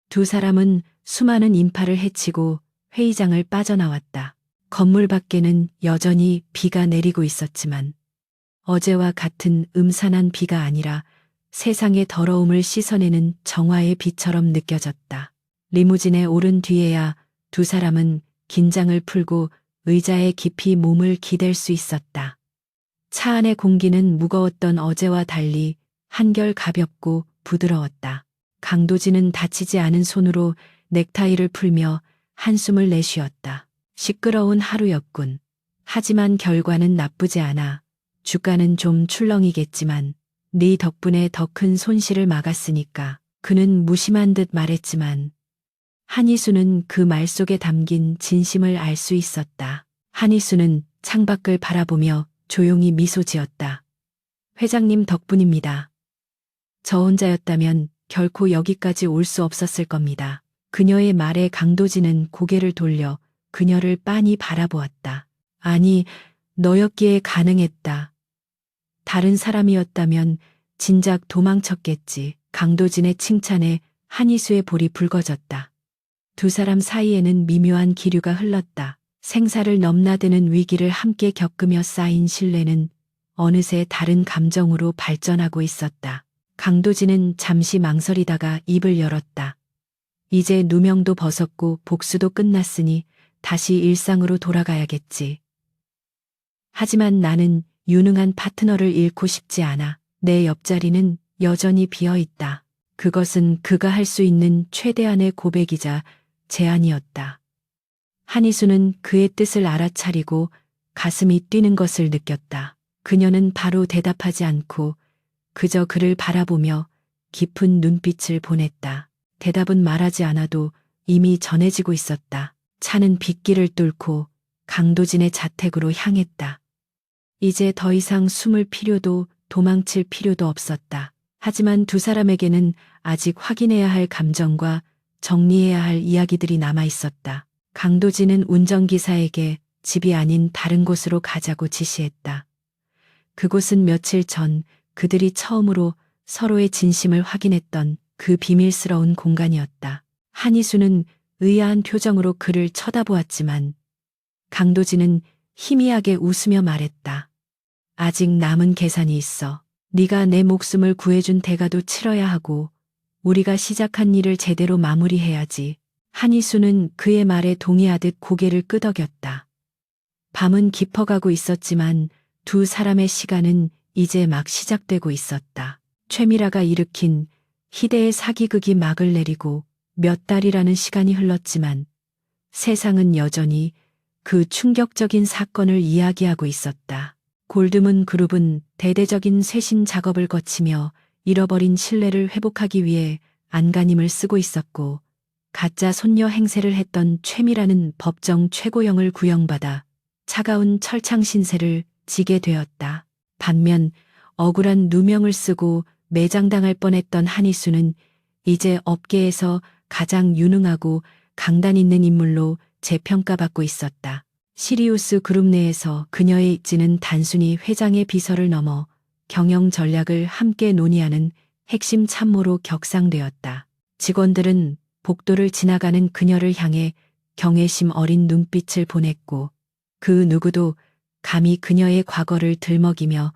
두 사람은 수많은 인파를 해치고 회의장을 빠져나왔다. 건물 밖에는 여전히 비가 내리고 있었지만 어제와 같은 음산한 비가 아니라 세상의 더러움을 씻어내는 정화의 비처럼 느껴졌다. 리무진에 오른 뒤에야 두 사람은 긴장을 풀고 의자에 깊이 몸을 기댈 수 있었다. 차 안의 공기는 무거웠던 어제와 달리 한결 가볍고 부드러웠다. 강도진은 다치지 않은 손으로 넥타이를 풀며 한숨을 내쉬었다. 시끄러운 하루였군. 하지만 결과는 나쁘지 않아. 주가는 좀 출렁이겠지만 네 덕분에 더 큰 손실을 막았으니까. 그는 무심한 듯 말했지만 한희수는 그 말 속에 담긴 진심을 알 수 있었다. 한희수는 창밖을 바라보며 조용히 미소 지었다. 회장님 덕분입니다. 저 혼자였다면 결코 여기까지 올 수 없었을 겁니다. 그녀의 말에 강도진은 고개를 돌려 그녀를 빤히 바라보았다. 아니, 너였기에 가능했다. 다른 사람이었다면 진작 도망쳤겠지. 강도진의 칭찬에 한희수의 볼이 붉어졌다. 두 사람 사이에는 미묘한 기류가 흘렀다. 생사를 넘나드는 위기를 함께 겪으며 쌓인 신뢰는 어느새 다른 감정으로 발전하고 있었다. 강도진은 잠시 망설이다가 입을 열었다. 이제 누명도 벗었고 복수도 끝났으니 다시 일상으로 돌아가야겠지. 하지만 나는 유능한 파트너를 잃고 싶지 않아. 내 옆자리는 여전히 비어 있다. 그것은 그가 할 수 있는 최대한의 고백이자 제안이었다. 한희수는 그의 뜻을 알아차리고 가슴이 뛰는 것을 느꼈다. 그녀는 바로 대답하지 않고 그저 그를 바라보며 깊은 눈빛을 보냈다. 대답은 말하지 않아도 이미 전해지고 있었다. 차는 빗길을 뚫고 강도진의 자택으로 향했다. 이제 더 이상 숨을 필요도 도망칠 필요도 없었다. 하지만 두 사람에게는 아직 확인해야 할 감정과 정리해야 할 이야기들이 남아 있었다. 강도진은 운전기사에게 집이 아닌 다른 곳으로 가자고 지시했다. 그곳은 며칠 전 그들이 처음으로 서로의 진심을 확인했던 그 비밀스러운 공간이었다. 한희수는 의아한 표정으로 그를 쳐다보았지만 강도진은 희미하게 웃으며 말했다. 아직 남은 계산이 있어. 네가 내 목숨을 구해준 대가도 치러야 하고 우리가 시작한 일을 제대로 마무리해야지. 한희수는 그의 말에 동의하듯 고개를 끄덕였다. 밤은 깊어가고 있었지만 두 사람의 시간은 이제 막 시작되고 있었다. 최미라가 일으킨 희대의 사기극이 막을 내리고 몇 달이라는 시간이 흘렀지만 세상은 여전히 그 충격적인 사건을 이야기하고 있었다. 골드문 그룹은 대대적인 쇄신 작업을 거치며 잃어버린 신뢰를 회복하기 위해 안간힘을 쓰고 있었고 가짜 손녀 행세를 했던 최미라는 법정 최고형을 구형받아 차가운 철창 신세를 지게 되었다. 반면 억울한 누명을 쓰고 매장당할 뻔했던 한희수는 이제 업계에서 가장 유능하고 강단 있는 인물로 재평가받고 있었다. 시리우스 그룹 내에서 그녀의 입지는 단순히 회장의 비서를 넘어 경영 전략을 함께 논의하는 핵심 참모로 격상되었다. 직원들은 복도를 지나가는 그녀를 향해 경외심 어린 눈빛을 보냈고 그 누구도 감히 그녀의 과거를 들먹이며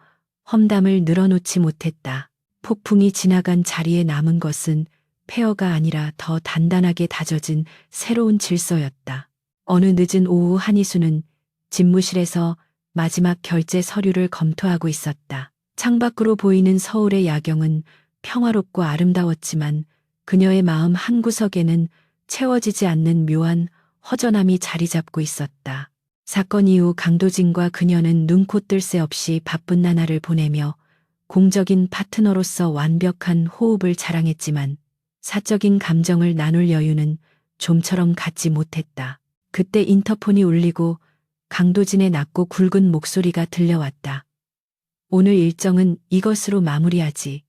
험담을 늘어놓지 못했다. 폭풍이 지나간 자리에 남은 것은 폐허가 아니라 더 단단하게 다져진 새로운 질서였다. 어느 늦은 오후 한희수는 집무실에서 마지막 결제 서류를 검토하고 있었다. 창밖으로 보이는 서울의 야경은 평화롭고 아름다웠지만 그녀의 마음 한구석에는 채워지지 않는 묘한 허전함이 자리 잡고 있었다. 사건 이후 강도진과 그녀는 눈코 뜰 새 없이 바쁜 나날을 보내며 공적인 파트너로서 완벽한 호흡을 자랑했지만 사적인 감정을 나눌 여유는 좀처럼 갖지 못했다. 그때 인터폰이 울리고 강도진의 낮고 굵은 목소리가 들려왔다. 오늘 일정은 이것으로 마무리하지.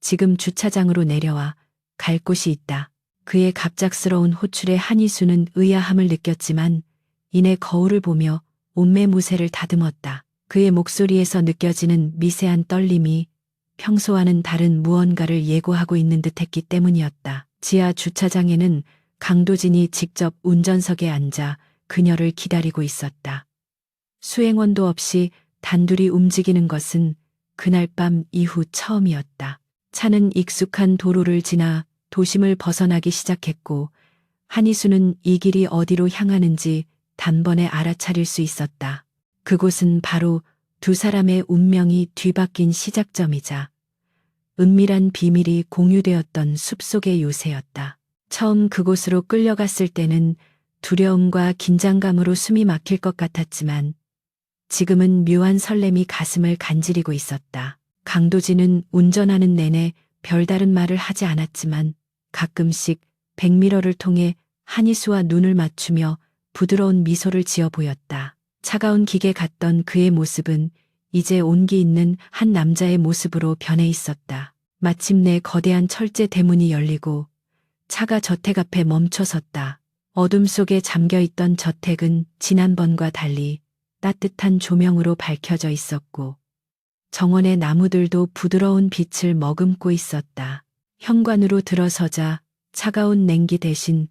지금 주차장으로 내려와. 갈 곳이 있다. 그의 갑작스러운 호출에 한희수는 의아함을 느꼈지만 이내 거울을 보며 옷매무새를 다듬었다. 그의 목소리에서 느껴지는 미세한 떨림이 평소와는 다른 무언가를 예고하고 있는 듯했기 때문이었다. 지하 주차장에는 강도진이 직접 운전석에 앉아 그녀를 기다리고 있었다. 수행원도 없이 단둘이 움직이는 것은 그날 밤 이후 처음이었다. 차는 익숙한 도로를 지나 도심을 벗어나기 시작했고 한희수는 이 길이 어디로 향하는지 단번에 알아차릴 수 있었다. 그곳은 바로 두 사람의 운명이 뒤바뀐 시작점이자 은밀한 비밀이 공유되었던 숲속의 요새였다. 처음 그곳으로 끌려갔을 때는 두려움과 긴장감으로 숨이 막힐 것 같았지만 지금은 묘한 설렘이 가슴을 간지리고 있었다. 강도진은 운전하는 내내 별다른 말을 하지 않았지만 가끔씩 백미러를 통해 한희수와 눈을 맞추며 부드러운 미소를 지어 보였다. 차가운 기계 같던 그의 모습은 이제 온기 있는 한 남자의 모습으로 변해 있었다. 마침내 거대한 철제 대문이 열리고 차가 저택 앞에 멈춰섰다. 어둠 속에 잠겨있던 저택은 지난번과 달리 따뜻한 조명으로 밝혀져 있었고 정원의 나무들도 부드러운 빛을 머금고 있었다. 현관으로 들어서자 차가운 냉기 대신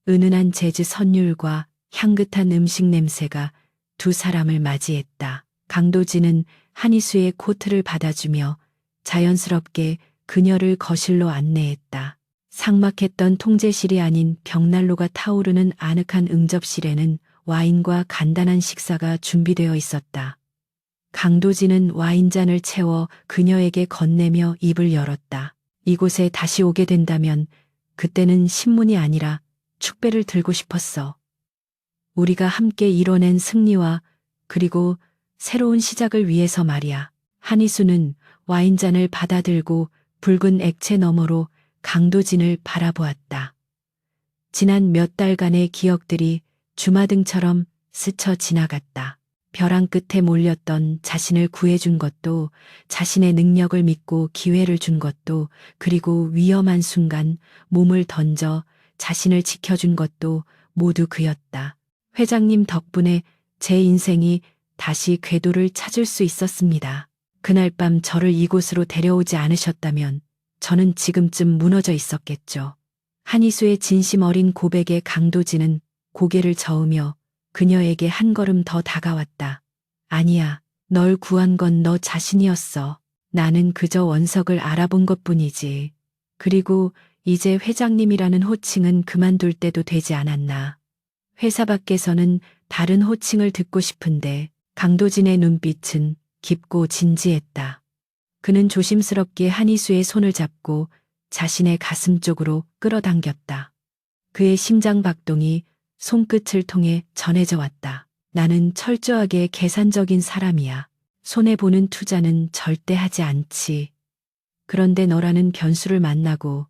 은은한 재즈 선율과 향긋한 음식 냄새가 두 사람을 맞이했다. 강도진은 한희수의 코트를 받아주며 자연스럽게 그녀를 거실로 안내했다. 삭막했던 통제실이 아닌 벽난로가 타오르는 아늑한 응접실에는 와인과 간단한 식사가 준비되어 있었다. 강도진은 와인잔을 채워 그녀에게 건네며 입을 열었다. 이곳에 다시 오게 된다면 그때는 신문이 아니라 축배를 들고 싶었어. 우리가 함께 이뤄낸 승리와 그리고 새로운 시작을 위해서 말이야. 한희수는 와인잔을 받아들고 붉은 액체 너머로 강도진을 바라보았다. 지난 몇 달간의 기억들이 주마등처럼 스쳐 지나갔다. 벼랑 끝에 몰렸던 자신을 구해준 것도, 자신의 능력을 믿고 기회를 준 것도, 그리고 위험한 순간 몸을 던져 자신을 지켜준 것도 모두 그였다. 회장님 덕분에 제 인생이 다시 궤도를 찾을 수 있었습니다. 그날 밤 저를 이곳으로 데려오지 않으셨다면 저는 지금쯤 무너져 있었겠죠. 한희수의 진심 어린 고백에 강도진은 고개를 저으며 그녀에게 한 걸음 더 다가왔다. 아니야, 널 구한 건 너 자신이었어. 나는 그저 원석을 알아본 것뿐이지. 그리고 이제 회장님이라는 호칭은 그만둘 때도 되지 않았나. 회사 밖에서는 다른 호칭을 듣고 싶은데 강도진의 눈빛은 깊고 진지했다. 그는 조심스럽게 한희수의 손을 잡고 자신의 가슴 쪽으로 끌어당겼다. 그의 심장 박동이 손끝을 통해 전해져 왔다. 나는 철저하게 계산적인 사람이야. 손해보는 투자는 절대 하지 않지. 그런데 너라는 변수를 만나고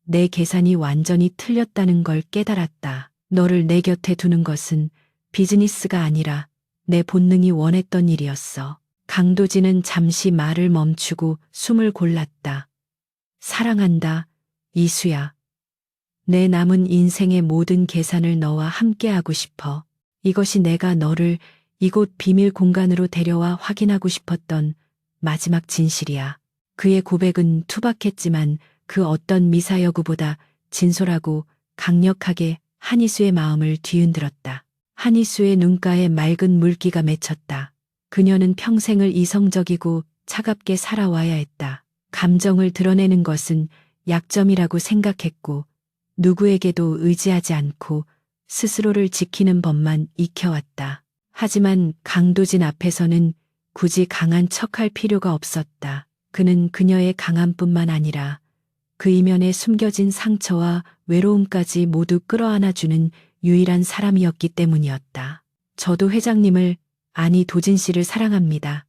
내 계산이 완전히 틀렸다는 걸 깨달았다. 너를 내 곁에 두는 것은 비즈니스가 아니라 내 본능이 원했던 일이었어. 강도진은 잠시 말을 멈추고 숨을 골랐다. 사랑한다, 이수야. 내 남은 인생의 모든 계산을 너와 함께하고 싶어. 이것이 내가 너를 이곳 비밀 공간으로 데려와 확인하고 싶었던 마지막 진실이야. 그의 고백은 투박했지만 그 어떤 미사여구보다 진솔하고 강력하게 한희수의 마음을 뒤흔들었다. 한희수의 눈가에 맑은 물기가 맺혔다. 그녀는 평생을 이성적이고 차갑게 살아와야 했다. 감정을 드러내는 것은 약점이라고 생각했고 누구에게도 의지하지 않고 스스로를 지키는 법만 익혀왔다. 하지만 강도진 앞에서는 굳이 강한 척할 필요가 없었다. 그는 그녀의 강함뿐만 아니라 그 이면에 숨겨진 상처와 외로움까지 모두 끌어안아주는 유일한 사람이었기 때문이었다. 저도 회장님을, 아니 도진 씨를 사랑합니다.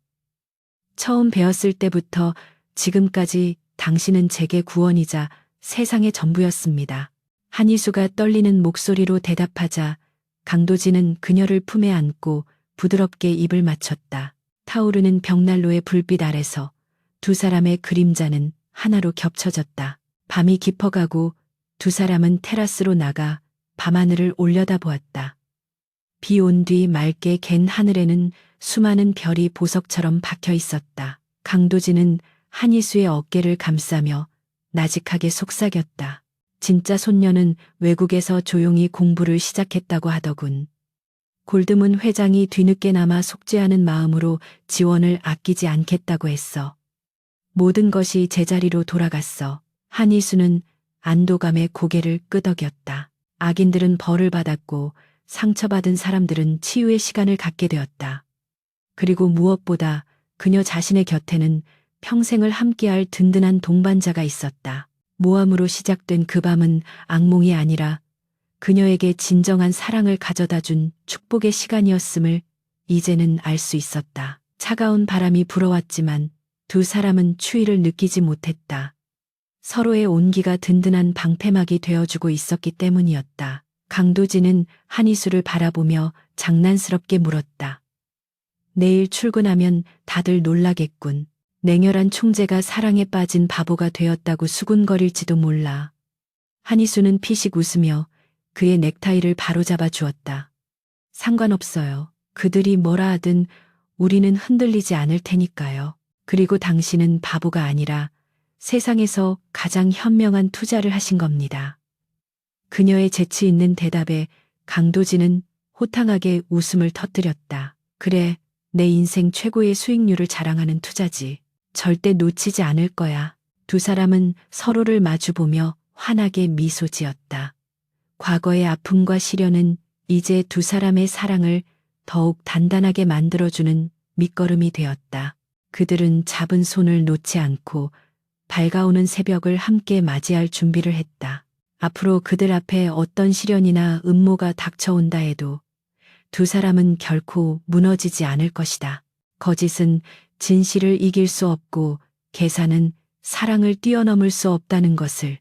처음 배웠을 때부터 지금까지 당신은 제게 구원이자 세상의 전부였습니다. 한희수가 떨리는 목소리로 대답하자 강도진은 그녀를 품에 안고 부드럽게 입을 맞췄다. 타오르는 벽난로의 불빛 아래서 두 사람의 그림자는 하나로 겹쳐졌다. 밤이 깊어가고 두 사람은 테라스로 나가 밤하늘을 올려다보았다. 비 온 뒤 맑게 갠 하늘에는 수많은 별이 보석처럼 박혀 있었다. 강도진은 한희수의 어깨를 감싸며 나직하게 속삭였다. 진짜 손녀는 외국에서 조용히 공부를 시작했다고 하더군. 골드문 회장이 뒤늦게나마 속죄하는 마음으로 지원을 아끼지 않겠다고 했어. 모든 것이 제자리로 돌아갔어. 한희수는 안도감에 고개를 끄덕였다. 악인들은 벌을 받았고 상처받은 사람들은 치유의 시간을 갖게 되었다. 그리고 무엇보다 그녀 자신의 곁에는 평생을 함께할 든든한 동반자가 있었다. 모함으로 시작된 그 밤은 악몽이 아니라 그녀에게 진정한 사랑을 가져다 준 축복의 시간이었음을 이제는 알 수 있었다. 차가운 바람이 불어왔지만 두 사람은 추위를 느끼지 못했다. 서로의 온기가 든든한 방패막이 되어주고 있었기 때문이었다. 강도진은 한희수를 바라보며 장난스럽게 물었다. 내일 출근하면 다들 놀라겠군. 냉혈한 총재가 사랑에 빠진 바보가 되었다고 수군거릴지도 몰라. 한희수는 피식 웃으며 그의 넥타이를 바로잡아 주었다. 상관없어요. 그들이 뭐라 하든 우리는 흔들리지 않을 테니까요. 그리고 당신은 바보가 아니라 세상에서 가장 현명한 투자를 하신 겁니다. 그녀의 재치 있는 대답에 강도진은 호탕하게 웃음을 터뜨렸다. 그래, 내 인생 최고의 수익률을 자랑하는 투자지. 절대 놓치지 않을 거야. 두 사람은 서로를 마주보며 환하게 미소 지었다. 과거의 아픔과 시련은 이제 두 사람의 사랑을 더욱 단단하게 만들어주는 밑거름이 되었다. 그들은 잡은 손을 놓지 않고 밝아오는 새벽을 함께 맞이할 준비를 했다. 앞으로 그들 앞에 어떤 시련이나 음모가 닥쳐온다 해도 두 사람은 결코 무너지지 않을 것이다. 거짓은 진실을 이길 수 없고 계산은 사랑을 뛰어넘을 수 없다는 것을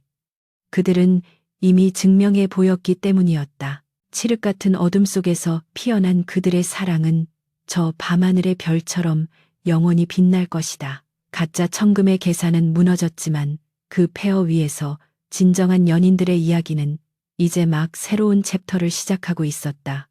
그들은 이미 증명해 보였기 때문이었다. 칠흑 같은 어둠 속에서 피어난 그들의 사랑은 저 밤하늘의 별처럼 영원히 빛날 것이다. 가짜 천금의 계산은 무너졌지만 그 폐허 위에서 진정한 연인들의 이야기는 이제 막 새로운 챕터를 시작하고 있었다.